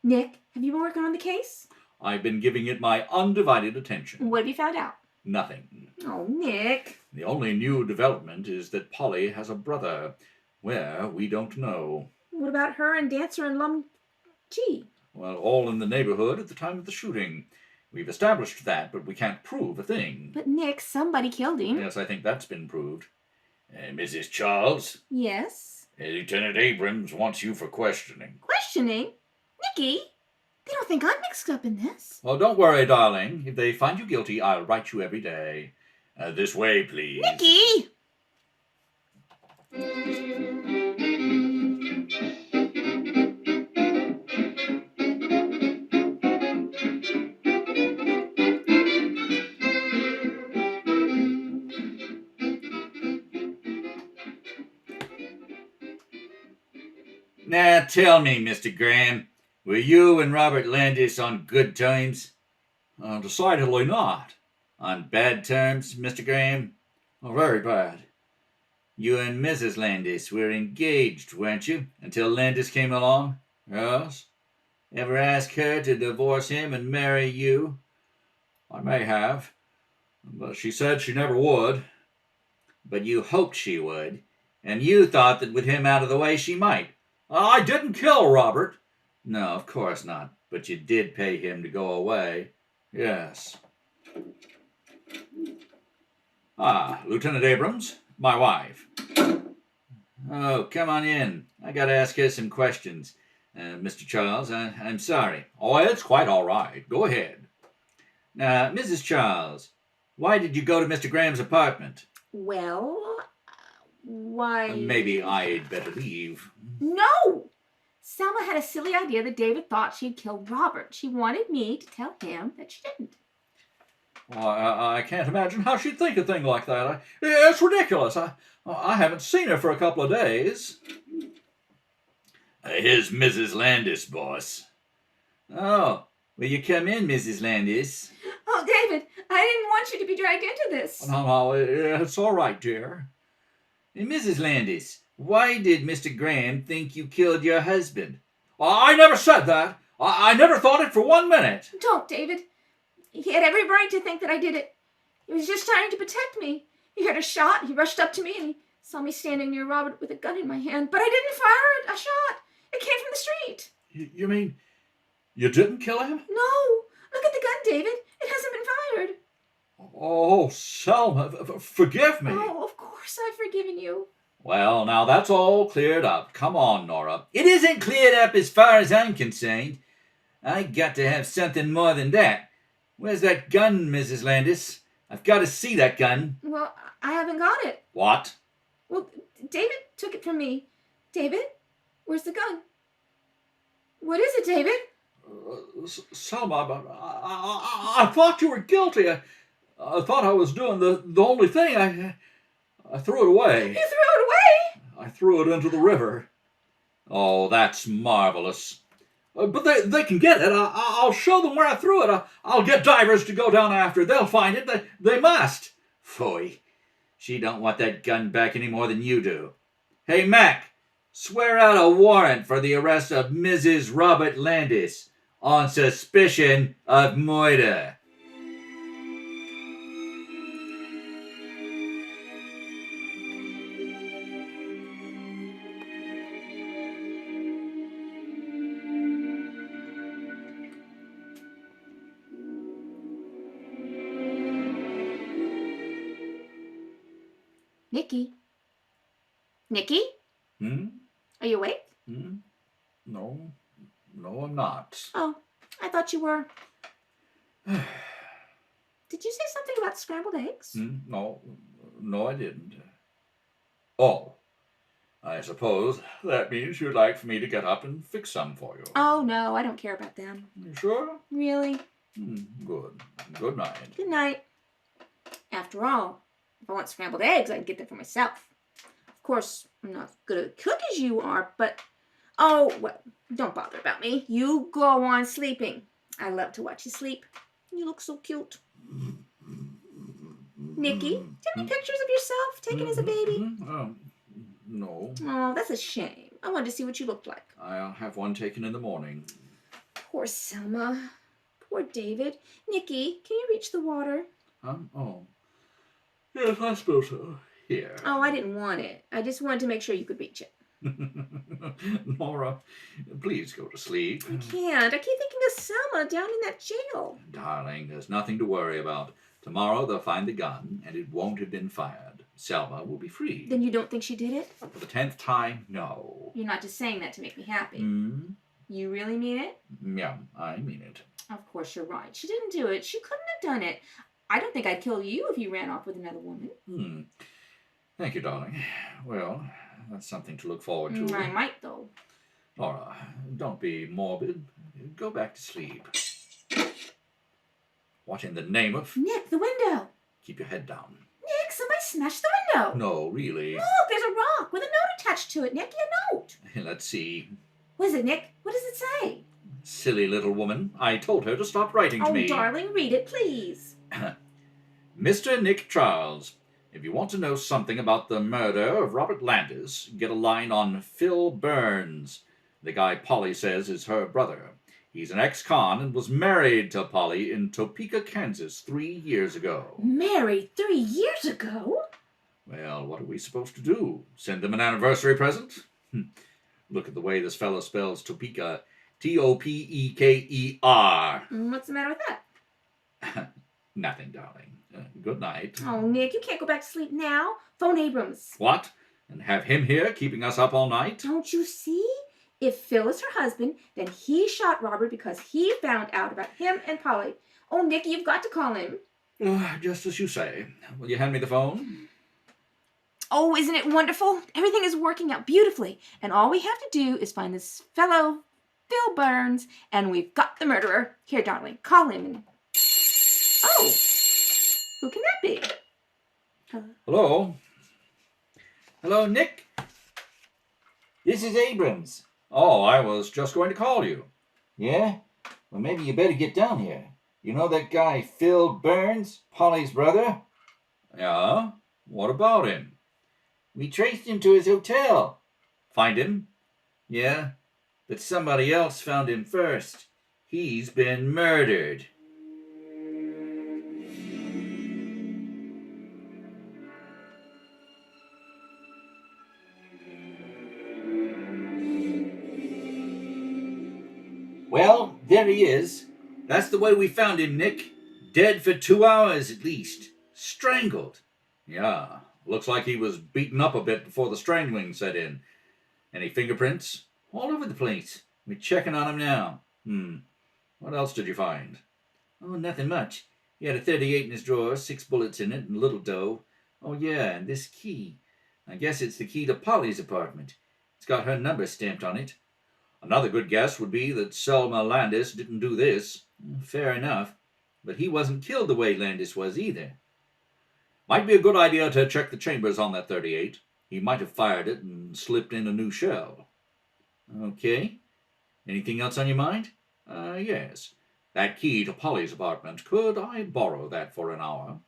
Nick, have you been working on the case? I've been giving it my undivided attention. What have you found out? Nothing. Oh, Nick. The only new development is that Polly has a brother. Where, we don't know. What about her and Dancer and Lum G? Well, all in the neighborhood at the time of the shooting. We've established that, but we can't prove a thing. But Nick, somebody killed him. Yes, I think that's been proved. Mrs. Charles, Yes. Lieutenant Abrams wants you for questioning. Questioning? Nicky? They don't think I'm mixed up in this. Oh, don't worry, darling. If they find you guilty, I'll write you every day. This way, please. Nicky! Now tell me, Mr. Graham, were you and Robert Landis on good terms? Decidedly not. On bad terms, Mr. Graham? Oh, very bad. You and Mrs. Landis were engaged, weren't you, until Landis came along? Yes, Ever ask her to divorce him and marry you? I may have. But she said she never would. But you hoped she would, and you thought that with him out of the way she might. I didn't kill Robert. No, of course not, but you did pay him to go away. Yes. Lieutenant Abrams, my wife. Oh, come on in. I gotta ask her some questions. Mr. Charles, I'm sorry. Oh, it's quite all right. Go ahead. Now, Mrs. Charles, why did you go to Mr. Graham's apartment? Well, why... Maybe I'd better leave. No! Selma had a silly idea that David thought she had killed Robert. She wanted me to tell him that she didn't. Well, I can't imagine how she'd think a thing like that. It's ridiculous. I haven't seen her for a couple of days. Here's Mrs. Landis, boss. Oh, will you come in, Mrs. Landis? Oh, David, I didn't want you to be dragged into this. No, it's all right, dear. Mrs. Landis, why did Mr. Graham think you killed your husband? I never said that. I never thought it for 1 minute. Don't, David. He had every right to think that I did it. He was just trying to protect me. He heard a shot. He rushed up to me and he saw me standing near Robert with a gun in my hand. But I didn't fire it. A shot. It came from the street. You mean you didn't kill him? No. Look at the gun, David. It hasn't been fired. Oh, Selma, forgive me. Oh, of course I've forgiven you. Well, now that's all cleared up. Come on, Nora. It isn't cleared up as far as I'm concerned. I got to have something more than that. Where's that gun, Mrs. Landis? I've got to see that gun. Well, I haven't got it. What? Well, David took it from me. David, where's the gun? What is it, David? Selma, but I thought you were guilty. I thought I was doing the only thing. I threw it away. You threw it away? I threw it into the river. Oh, that's marvelous. But they can get it. I'll show them where I threw it. I'll get divers to go down after it. They'll find it. They must. Phooey. She don't want that gun back any more than you do. Hey, Mac, swear out a warrant for the arrest of Mrs. Robert Landis on suspicion of murder. Nicky? Nicky? Are you awake? No, I'm not. Oh, I thought you were. Did you say something about scrambled eggs? No, I didn't. Oh, I suppose that means you'd like for me to get up and fix some for you. Oh, no, I don't care about them. You sure? Really? Good. Good night. Good night. After all, if I want scrambled eggs, I can get them for myself. Of course, I'm not as good at a cook as you are, but... Oh, well, don't bother about me. You go on sleeping. I love to watch you sleep. You look so cute. Nicky, do you have any pictures of yourself taken as a baby? No. Oh, that's a shame. I wanted to see what you looked like. I'll have one taken in the morning. Poor Selma. Poor David. Nicky, can you reach the water? Oh. Yes, I suppose so. Here. Oh, I didn't want it. I just wanted to make sure you could reach it. Nora, please go to sleep. I can't. I keep thinking of Selma down in that jail. Darling, there's nothing to worry about. Tomorrow they'll find the gun, and it won't have been fired. Selma will be free. Then you don't think she did it? For the 10th time, no. You're not just saying that to make me happy. You really mean it? Yeah, I mean it. Of course you're right. She didn't do it. She couldn't have done it. I don't think I'd kill you if you ran off with another woman. Thank you, darling. Well, that's something to look forward to. I might, though. Laura, don't be morbid. Go back to sleep. What in the name of... Nick, the window. Keep your head down. Nick, somebody smashed the window. No, really. Look, there's a rock with a note attached to it, Nicky, a note. Let's see. What is it, Nick? What does it say? Silly little woman. I told her to stop writing to me. Oh, darling, read it, please. Mr. Nick Charles, if you want to know something about the murder of Robert Landis, get a line on Phil Burns, the guy Polly says is her brother. He's an ex-con and was married to Polly in Topeka, Kansas 3 years ago. Married 3 years ago? Well, what are we supposed to do? Send them an anniversary present? Look at the way this fellow spells Topeka. T-O-P-E-K-E-R. What's the matter with that? Nothing, darling. Good night. Oh, Nick, you can't go back to sleep now. Phone Abrams. What? And have him here keeping us up all night? Don't you see? If Phil is her husband, then he shot Robert because he found out about him and Polly. Oh, Nick, you've got to call him. Just as you say. Will you hand me the phone? Oh, isn't it wonderful? Everything is working out beautifully. And all we have to do is find this fellow, Phil Burns, and we've got the murderer. Here, darling, call him. And... Oh, who can that be? Hello? Hello, Nick? This is Abrams. Oh, I was just going to call you. Yeah? Well, maybe you better get down here. You know that guy, Phil Burns, Polly's brother? Yeah? What about him? We traced him to his hotel. Find him? Yeah, but somebody else found him first. He's been murdered. Well, there he is. That's the way we found him, Nick. Dead for 2 hours at least. Strangled. Yeah. Looks like he was beaten up a bit before the strangling set in. Any fingerprints? All over the place. We're checking on him now. What else did you find? Oh, nothing much. He had a 38 in his drawer, 6 bullets in it, and a little dough. Oh, yeah, and this key. I guess it's the key to Polly's apartment. It's got her number stamped on it. Another good guess would be that Selma Landis didn't do this. Fair enough. But he wasn't killed the way Landis was either. Might be a good idea to check the chambers on that 38. He might have fired it and slipped in a new shell. Okay. Anything else on your mind? Yes. That key to Polly's apartment. Could I borrow that for an hour?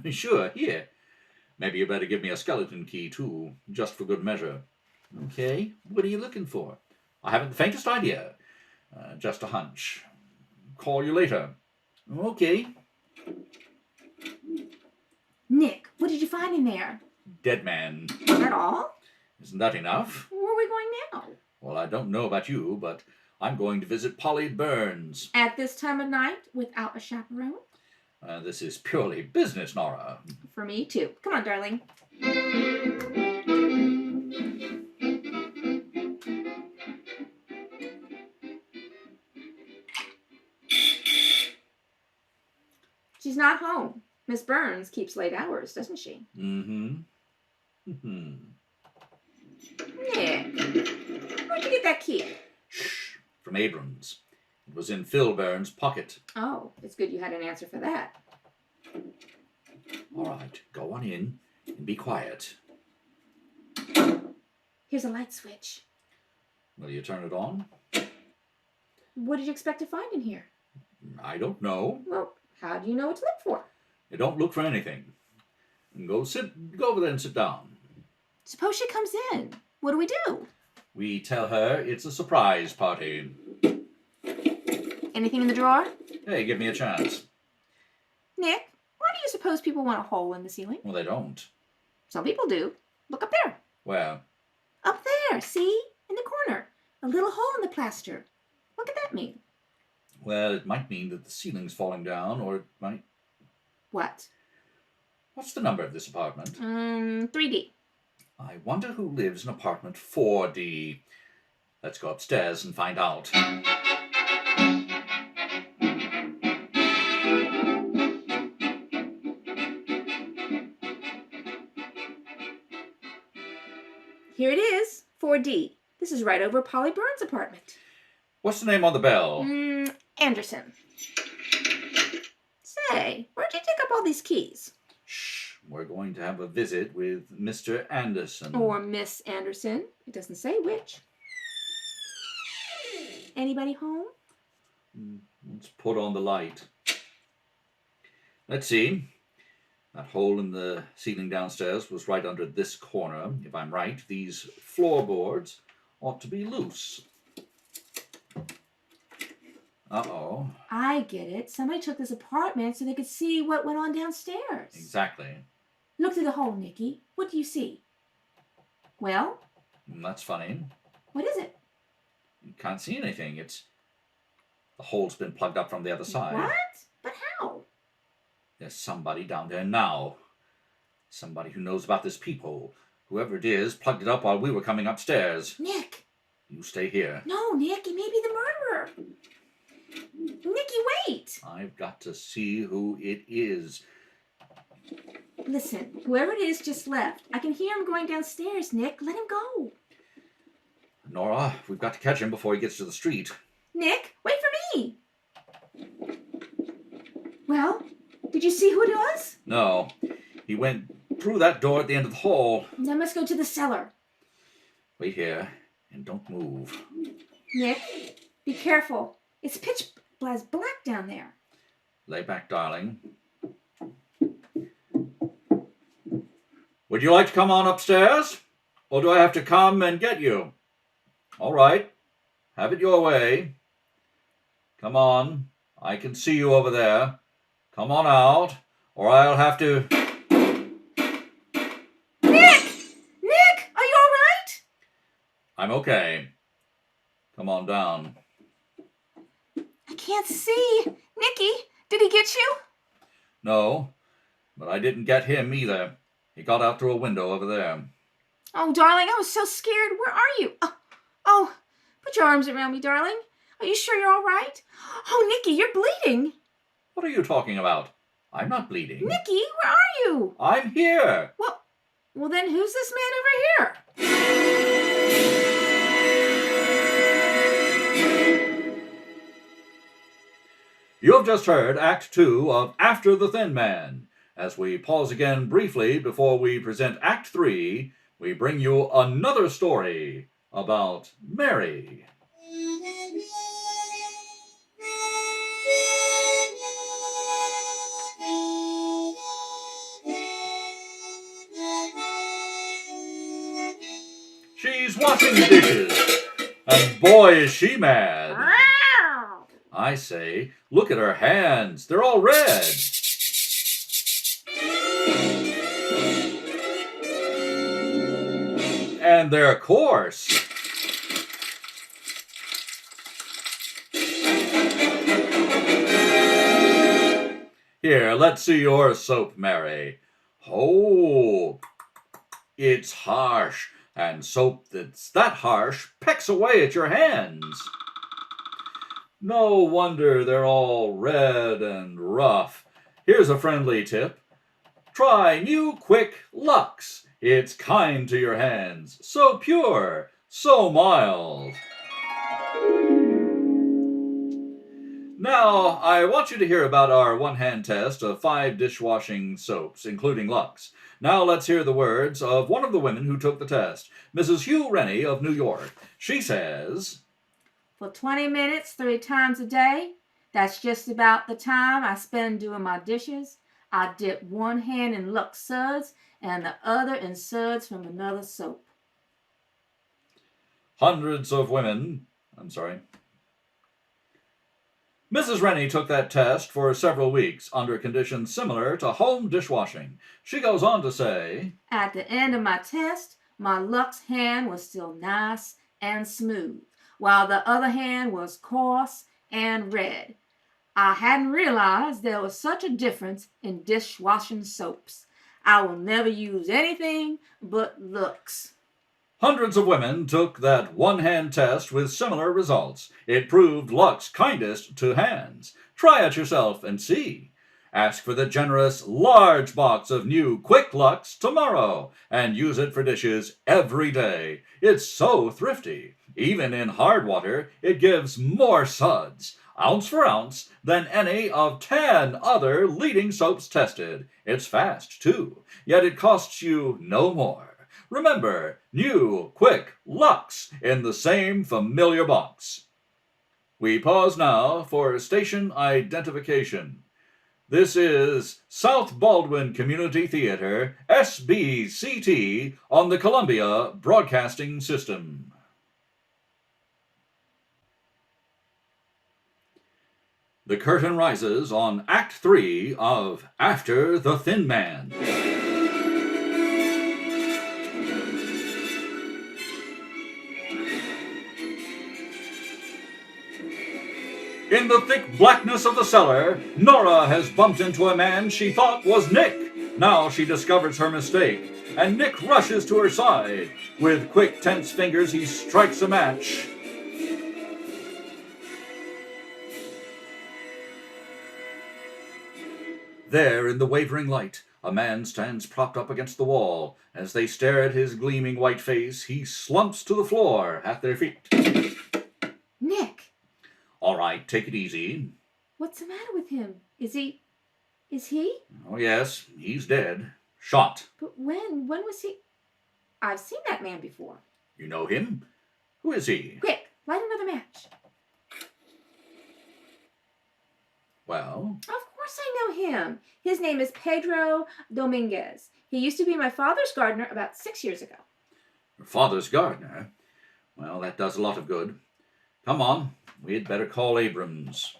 Sure, here. Maybe you better give me a skeleton key, too, just for good measure. Okay. What are you looking for? I haven't the faintest idea. Just a hunch. Call you later. Okay. Nick, what did you find in there? Dead man. Is that all? Isn't that enough? Where are we going now? Well, I don't know about you, but I'm going to visit Polly Burns. At this time of night, without a chaperone? This is purely business, Nora. For me, too. Come on, darling. She's not home. Miss Burns keeps late hours, doesn't she? Mm-hmm. Nick, where'd you get that key? Shh. From Abrams. It was in Phil Burns' pocket. Oh, it's good you had an answer for that. All right, go on in and be quiet. Here's a light switch. Will you turn it on? What did you expect to find in here? I don't know. Well, how do you know what to look for? You don't look for anything. Go over there and sit down. Suppose she comes in. What do we do? We tell her it's a surprise party. Anything in the drawer? Hey, give me a chance. Nick, why do you suppose people want a hole in the ceiling? Well, they don't. Some people do. Look up there. Where? Up there, see? In the corner. A little hole in the plaster. What could that mean? Well, it might mean that the ceiling's falling down, or it might... What? What's the number of this apartment? 3D. I wonder who lives in apartment 4D. Let's go upstairs and find out. Here it is, 4D. This is right over Polly Burns' apartment. What's the name on the bell? Anderson. Say, where'd you dig up all these keys? Shh. We're going to have a visit with Mr. Anderson. Or Miss Anderson. It doesn't say which. Anybody home? Let's put on the light. Let's see. That hole in the ceiling downstairs was right under this corner. If I'm right, these floorboards ought to be loose. Uh-oh. I get it. Somebody took this apartment so they could see what went on downstairs. Exactly. Look through the hole, Nicky. What do you see? Well? That's funny. What is it? You can't see anything. The hole's been plugged up from the other side. What? But how? There's somebody down there now. Somebody who knows about this peephole. Whoever it is plugged it up while we were coming upstairs. Nick! You stay here. No, Nick, he may be the murderer. Nicky, wait! I've got to see who it is. Listen, whoever it is just left. I can hear him going downstairs, Nick. Let him go. Nora, we've got to catch him before he gets to the street. Nick, wait for me! Well, did you see who it was? No. He went through that door at the end of the hall. I must go to the cellar. Wait here and don't move. Nick, be careful. It's pitch black down there. Lay back, darling. Would you like to come on upstairs? Or do I have to come and get you? All right. Have it your way. Come on. I can see you over there. Come on out, or I'll have to... Nick! Nick, are you all right? I'm okay. Come on down. I can't see. Nicky, did he get you? No, but I didn't get him either. He got out through a window over there. Oh, darling, I was so scared. Where are you? Oh, put your arms around me, darling. Are you sure you're all right? Oh, Nicky, you're bleeding. What are you talking about? I'm not bleeding. Nicky, where are you? I'm here. Well, then who's this man over here? You have just heard Act 2 of After the Thin Man. As we pause again briefly before we present Act 3, we bring you another story about Mary. She's washing dishes, and boy is she mad. I say, look at her hands, they're all red. And they're coarse. Here, let's see your soap, Mary. Oh, it's harsh, and soap that's that harsh pecks away at your hands. No wonder they're all red and rough. Here's a friendly tip. Try new Quick Lux. It's kind to your hands, so pure, so mild. Now, I want you to hear about our one-hand test of 5 dishwashing soaps, including Lux. Now let's hear the words of one of the women who took the test, Mrs. Hugh Rennie of New York. She says, For 20 minutes, 3 times a day, that's just about the time I spend doing my dishes. I dip one hand in Lux suds and the other in suds from another soap. Mrs. Rennie took that test for several weeks under conditions similar to home dishwashing. She goes on to say, At the end of my test, my Lux hand was still nice and smooth, while the other hand was coarse and red. I hadn't realized there was such a difference in dishwashing soaps. I will never use anything but Lux. Hundreds of women took that one-hand test with similar results. It proved Lux kindest to hands. Try it yourself and see. Ask for the generous, large box of new Quick Lux tomorrow and use it for dishes every day. It's so thrifty. Even in hard water, it gives more suds, ounce for ounce, than any of 10 other leading soaps tested. It's fast, too, yet it costs you no more. Remember, new Quick Lux in the same familiar box. We pause now for station identification. This is South Baldwin Community Theater, SBCT, on the Columbia Broadcasting System. The curtain rises on Act 3 of After the Thin Man. In the thick blackness of the cellar, Nora has bumped into a man she thought was Nick. Now she discovers her mistake, and Nick rushes to her side. With quick, tense fingers, he strikes a match. There, in the wavering light, a man stands propped up against the wall. As they stare at his gleaming white face, he slumps to the floor at their feet. Nick! All right, take it easy. What's the matter with him? Is he? Oh, yes, he's dead. Shot. But when? When was he? I've seen that man before. You know him? Who is he? Quick, light another match. Well? Of course I know him. His name is Pedro Dominguez. He used to be my father's gardener about 6 years ago. Your father's gardener? Well, that does a lot of good. Come on, we'd better call Abrams.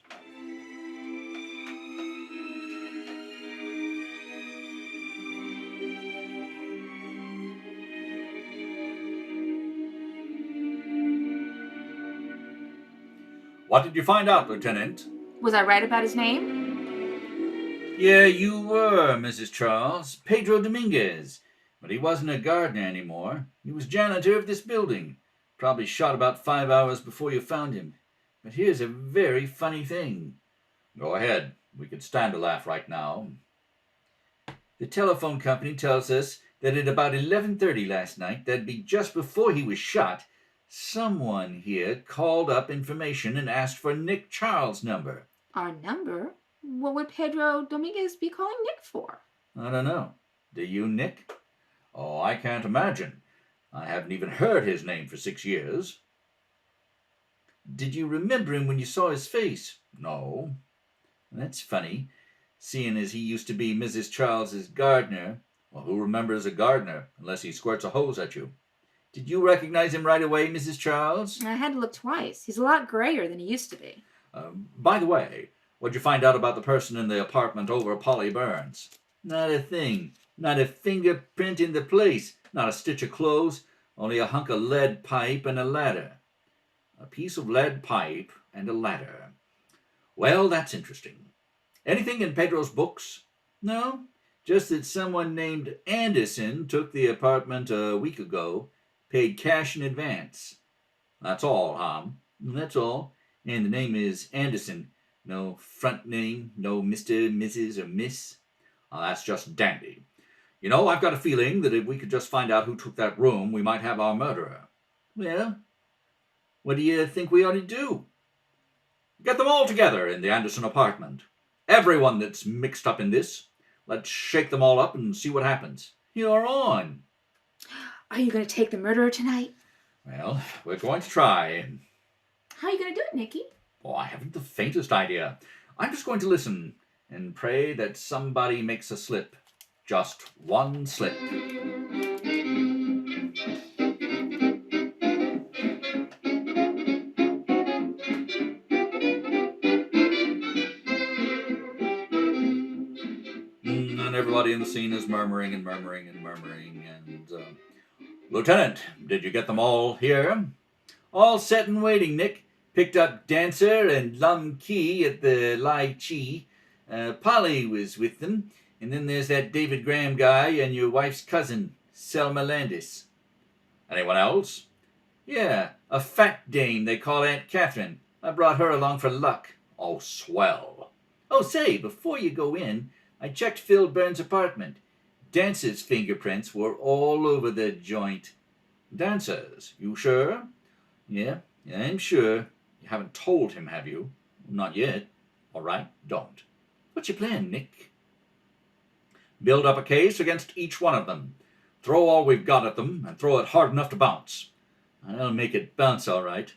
What did you find out, Lieutenant? Was I right about his name? Yeah, you were, Mrs. Charles. Pedro Dominguez. But he wasn't a gardener anymore. He was janitor of this building. Probably shot about 5 hours before you found him. But here's a very funny thing. Go ahead. We could stand a laugh right now. The telephone company tells us that at about 11:30 last night, that'd be just before he was shot, someone here called up information and asked for Nick Charles' number. Our number? What would Pedro Dominguez be calling Nick for? I don't know. Do you, Nick? Oh, I can't imagine. I haven't even heard his name for 6 years. Did you remember him when you saw his face? No. That's funny, seeing as he used to be Mrs. Charles's gardener. Well, who remembers a gardener, unless he squirts a hose at you? Did you recognize him right away, Mrs. Charles? I had to look twice. He's a lot grayer than he used to be. By the way, what'd you find out about the person in the apartment over Polly Burns? Not a thing. Not a fingerprint in the place. Not a stitch of clothes. Only a hunk of lead pipe and a ladder. A piece of lead pipe and a ladder. Well, that's interesting. Anything in Pedro's books? No? Just that someone named Anderson took the apartment a week ago, paid cash in advance. That's all, Ham. That's all. And the name is Anderson. No front name, no Mr., Mrs., or Miss. That's just dandy. You know, I've got a feeling that if we could just find out who took that room, we might have our murderer. Well, what do you think we ought to do? Get them all together in the Anderson apartment. Everyone that's mixed up in this. Let's shake them all up and see what happens. You're on. Are you going to take the murderer tonight? Well, we're going to try. How are you going to do it, Nicky? Oh, I haven't the faintest idea. I'm just going to listen and pray that somebody makes a slip. Just one slip. And everybody in the scene is murmuring and murmuring and murmuring. And, Lieutenant, did you get them all here? All set and waiting, Nick. Picked up Dancer and Lum Key at the Lai Chi. Polly was with them. And then there's that David Graham guy and your wife's cousin, Selma Landis. Anyone else? Yeah, a fat dame they call Aunt Catherine. I brought her along for luck. Oh, swell. Oh, say, before you go in, I checked Phil Burns' apartment. Dancer's fingerprints were all over the joint. Dancer's? You sure? Yeah, I'm sure. You haven't told him, have you? Not yet. All right, don't. What's your plan, Nick? Build up a case against each one of them. Throw all we've got at them and throw it hard enough to bounce. I'll make it bounce all right.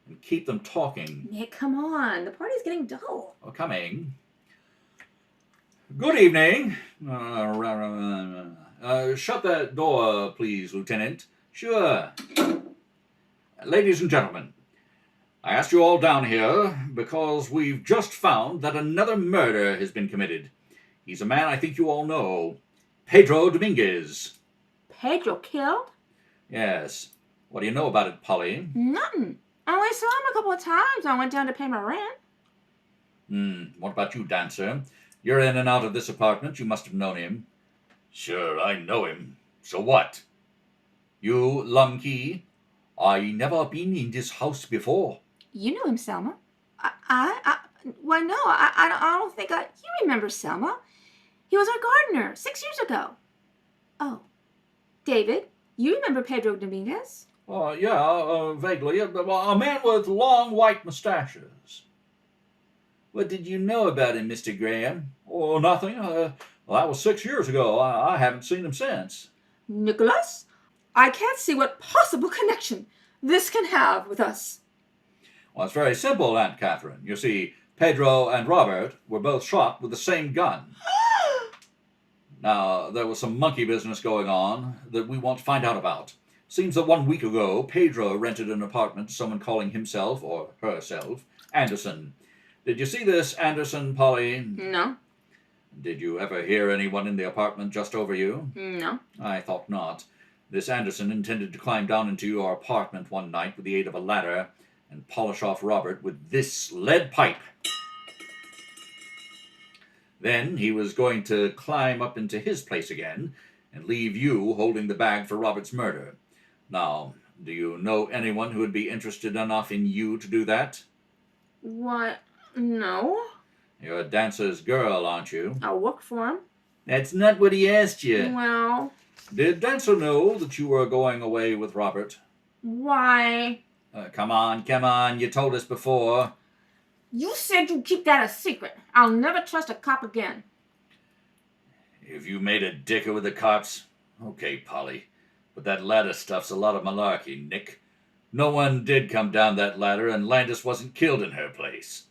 And keep them talking. Nick, come on. The party's getting dull. Oh, coming. Good evening. Shut that door, please, Lieutenant. Sure. Ladies and gentlemen, I asked you all down here because we've just found that another murder has been committed. He's a man I think you all know. Pedro Dominguez. Pedro killed? Yes. What do you know about it, Polly? Nothing. I only saw him a couple of times. I went down to pay my rent. What about you, Dancer? You're in and out of this apartment. You must have known him. Sure, I know him. So what? You, Lum Key? I never been in this house before. You knew him, Selma. Why, no, I don't think you remember Selma. He was our gardener 6 years ago. Oh, David, you remember Pedro Dominguez? Yeah, vaguely. A man with long white mustaches. What did you know about him, Mr. Graham? Oh, nothing. That was 6 years ago. I haven't seen him since. Nicholas, I can't see what possible connection this can have with us. Well, it's very simple, Aunt Catherine. You see, Pedro and Robert were both shot with the same gun. Now, there was some monkey business going on that we want to find out about. Seems that 1 week ago, Pedro rented an apartment to someone calling himself, or herself, Anderson. Did you see this Anderson, Polly? No. Did you ever hear anyone in the apartment just over you? No. I thought not. This Anderson intended to climb down into your apartment one night with the aid of a ladder and polish off Robert with this lead pipe. Then he was going to climb up into his place again and leave you holding the bag for Robert's murder. Now, do you know anyone who would be interested enough in you to do that? What? No. You're a dancer's girl, aren't you? I'll work for him. That's not what he asked you. Well, Did Dancer know that you were going away with Robert? why? Come on, you told us before. You said you'd keep that a secret. I'll never trust a cop again. If you made a dicker with the cops, okay, Polly. But that ladder stuff's a lot of malarkey, Nick. No one did come down that ladder, and Landis wasn't killed in her place.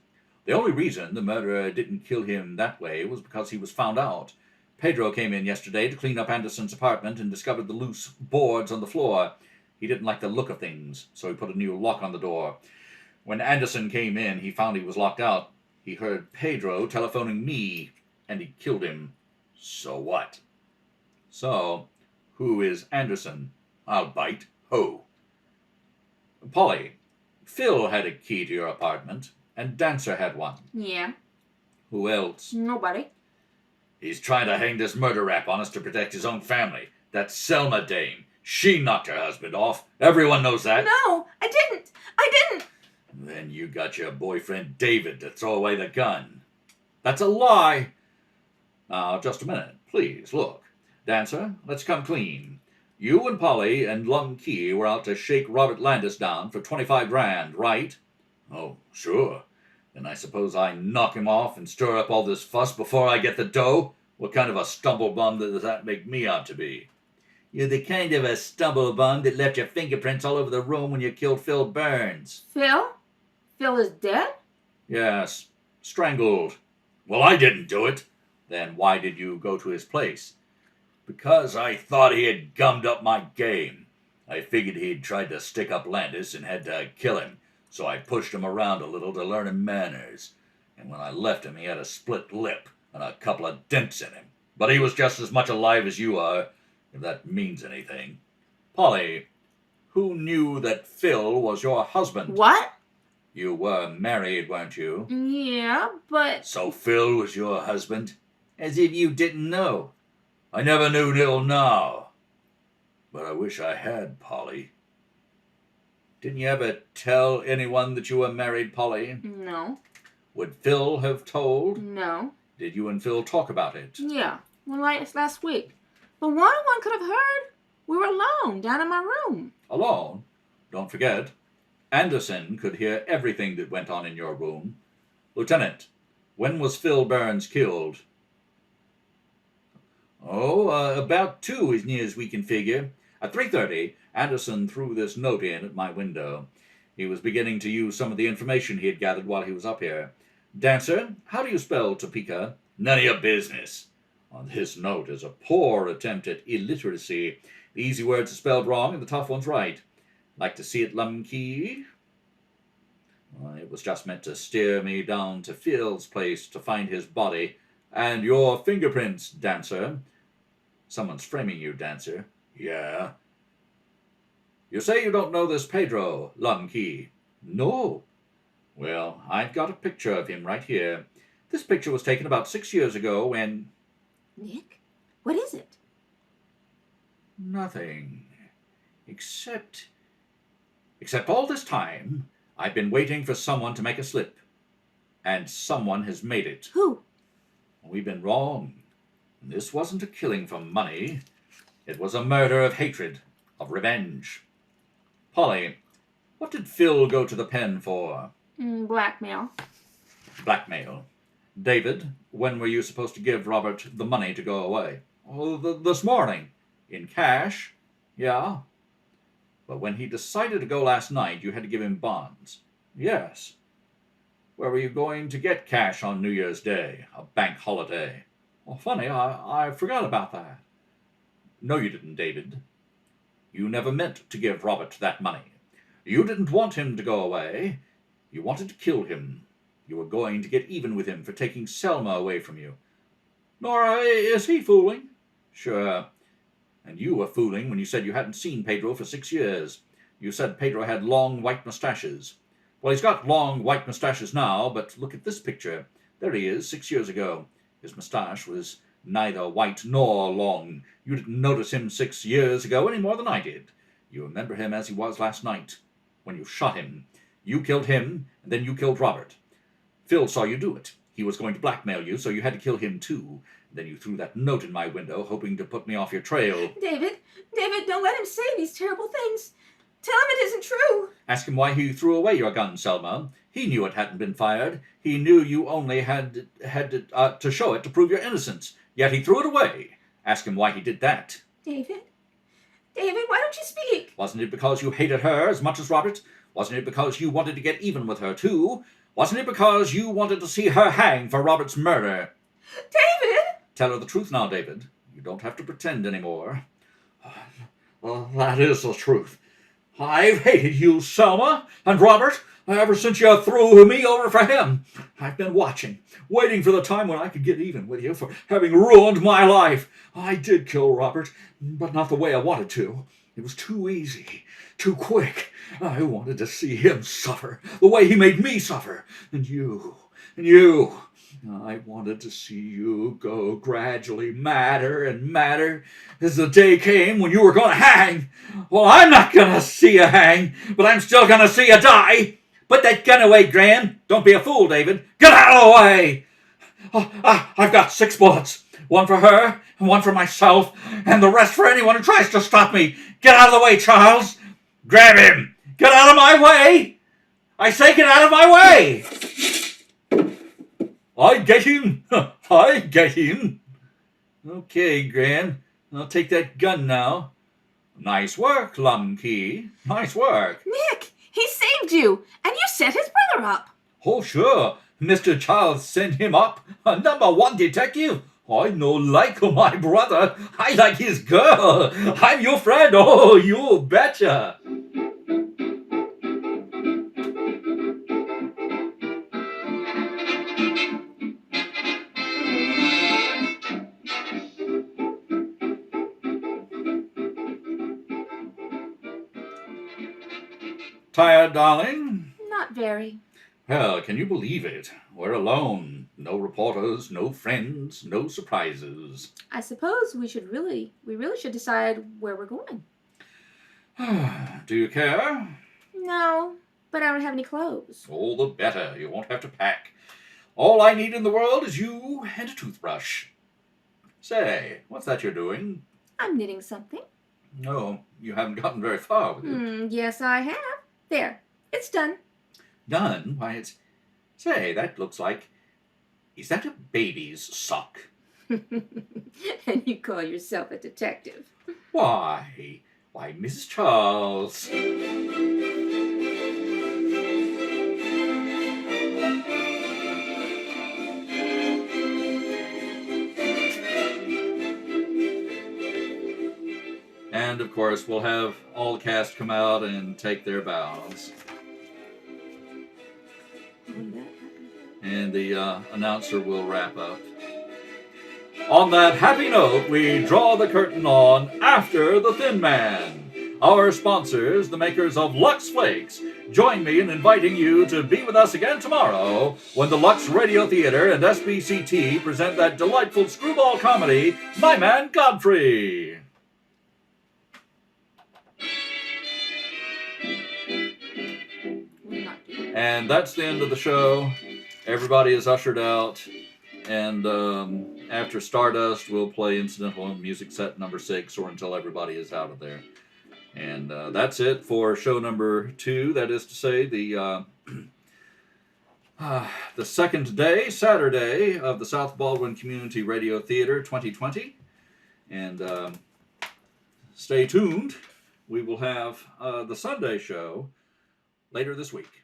The only reason the murderer didn't kill him that way was because he was found out. Pedro came in yesterday to clean up Anderson's apartment and discovered the loose boards on the floor. He didn't like the look of things, so he put a new lock on the door. When Anderson came in, he found he was locked out. He heard Pedro telephoning me, and he killed him. So what? So, who is Anderson? I'll bite. Who? Polly, Phil had a key to your apartment, and Dancer had one. Yeah, Who else? nobody. He's trying to hang this murder rap on us to protect his own family. That Selma dame. She knocked her husband off. Everyone knows that. No, I didn't. Then you got your boyfriend David to throw away the gun. That's a lie. Now, just a minute. Please, look. Dancer, let's come clean. You and Polly and Lum Key were out to shake Robert Landis down for 25 grand, right? Oh, sure. Then I suppose I knock him off and stir up all this fuss before I get the dough? What kind of a stumblebum does that make me out to be? You're the kind of a stumblebum that left your fingerprints all over the room when you killed Phil Burns. Phil? Phil is dead? Yes, strangled. Well, I didn't do it. Then why did you go to his place? Because I thought he had gummed up my game. I figured he'd tried to stick up Landis and had to kill him, so I pushed him around a little to learn him manners. And when I left him, he had a split lip and a couple of dents in him. But he was just as much alive as you are, if that means anything. Polly, who knew that Phil was your husband? What? You were married, weren't you? Yeah, but... So Phil was your husband? As if you didn't know. I never knew till now. But I wish I had, Polly. Didn't you ever tell anyone that you were married, Polly? No. Would Phil have told? No. Did you and Phil talk about it? Yeah, well, last week. But one could have heard. We were alone, down in my room. Alone? Don't forget, Anderson could hear everything that went on in your room. Lieutenant, when was Phil Burns killed? About 2, as near as we can figure. At 3:30, Anderson threw this note in at my window. He was beginning to use some of the information he had gathered while he was up here. Dancer, how do you spell Topeka? None of your business. On this note is a poor attempt at illiteracy. The easy words are spelled wrong and the tough ones right. Like to see it, Lum Key? Well, it was just meant to steer me down to Phil's place to find his body. And your fingerprints, Dancer. Someone's framing you, Dancer. Yeah. You say you don't know this Pedro, Lum Key? No. Well, I've got a picture of him right here. This picture was taken about 6 years ago when... Nick, what is it? Nothing. Except all this time, I've been waiting for someone to make a slip. And someone has made it. Who? We've been wrong. This wasn't a killing for money. It was a murder of hatred, of revenge. Polly, what did Phil go to the pen for? Blackmail. Blackmail. David, when were you supposed to give Robert the money to go away? Oh, this morning. In cash? Yeah. But when he decided to go last night, you had to give him bonds. Yes. Where were you going to get cash on New Year's Day, a bank holiday? Well, funny, I forgot about that. No, you didn't, David. You never meant to give Robert that money. You didn't want him to go away. You wanted to kill him. You were going to get even with him for taking Selma away from you. Nora, is he fooling? Sure. And you were fooling when you said you hadn't seen Pedro for 6 years. You said Pedro had long white mustaches. Well, he's got long white mustaches now, but look at this picture. There he is, 6 years ago. His mustache was neither white nor long. You didn't notice him 6 years ago any more than I did. You remember him as he was last night, when you shot him. You killed him, and then you killed Robert. Phil saw you do it. He was going to blackmail you, so you had to kill him too. Then you threw that note in my window, hoping to put me off your trail. David, don't let him say these terrible things. Tell him it isn't true. Ask him why he threw away your gun, Selma. He knew it hadn't been fired. He knew you only had to show it to prove your innocence. Yet he threw it away. Ask him why he did that. David, why don't you speak? Wasn't it because you hated her as much as Robert? Wasn't it because you wanted to get even with her too? Wasn't it because you wanted to see her hang for Robert's murder? David! Tell her the truth now, David. You don't have to pretend anymore. That is the truth. I've hated you, Selma, and Robert, ever since you threw me over for him. I've been watching, waiting for the time when I could get even with you for having ruined my life. I did kill Robert, but not the way I wanted to. It was too easy, too quick. I wanted to see him suffer, the way he made me suffer. And you. I wanted to see you go gradually madder and madder as the day came when you were going to hang. Well, I'm not going to see you hang, but I'm still going to see you die. Put that gun away, Graham. Don't be a fool, David. Get out of the way. I've got 6 bullets. 1 for her, and 1 for myself, and the rest for anyone who tries to stop me. Get out of the way, Charles. Grab him. Get out of my way. I say get out of my way. I get him. I get him. Okay, Gran. I'll take that gun now. Nice work, Lumkey. Nice work. Nick, he saved you, and you set his brother up. Oh, sure. Mr. Charles sent him up. A #1 detective. I no like my brother. I like his girl. I'm your friend. Oh, you betcha. Tired, darling? Not very. Well, can you believe it? We're alone. No reporters, no friends, no surprises. I suppose we really should decide where we're going. Do you care? No, but I don't have any clothes. All the better. You won't have to pack. All I need in the world is you and a toothbrush. Say, what's that you're doing? I'm knitting something. No, you haven't gotten very far with it. Yes, I have. There, it's done. Done? Why, it's... Say, that looks like... Is that a baby's sock? And you call yourself a detective. Why, Mrs. Charles. And, of course, we'll have all the cast come out and take their bows. And the announcer will wrap up. On that happy note, we draw the curtain on After the Thin Man. Our sponsors, the makers of Lux Flakes, join me in inviting you to be with us again tomorrow when the Lux Radio Theater and SBCT present that delightful screwball comedy, My Man Godfrey. And that's the end of the show. Everybody is ushered out. And after Stardust, we'll play incidental music set number 6 or until everybody is out of there. And that's it for show number 2. That is to say, the second day, Saturday, of the South Baldwin Community Radio Theater 2020. And stay tuned. We will have the Sunday show later this week.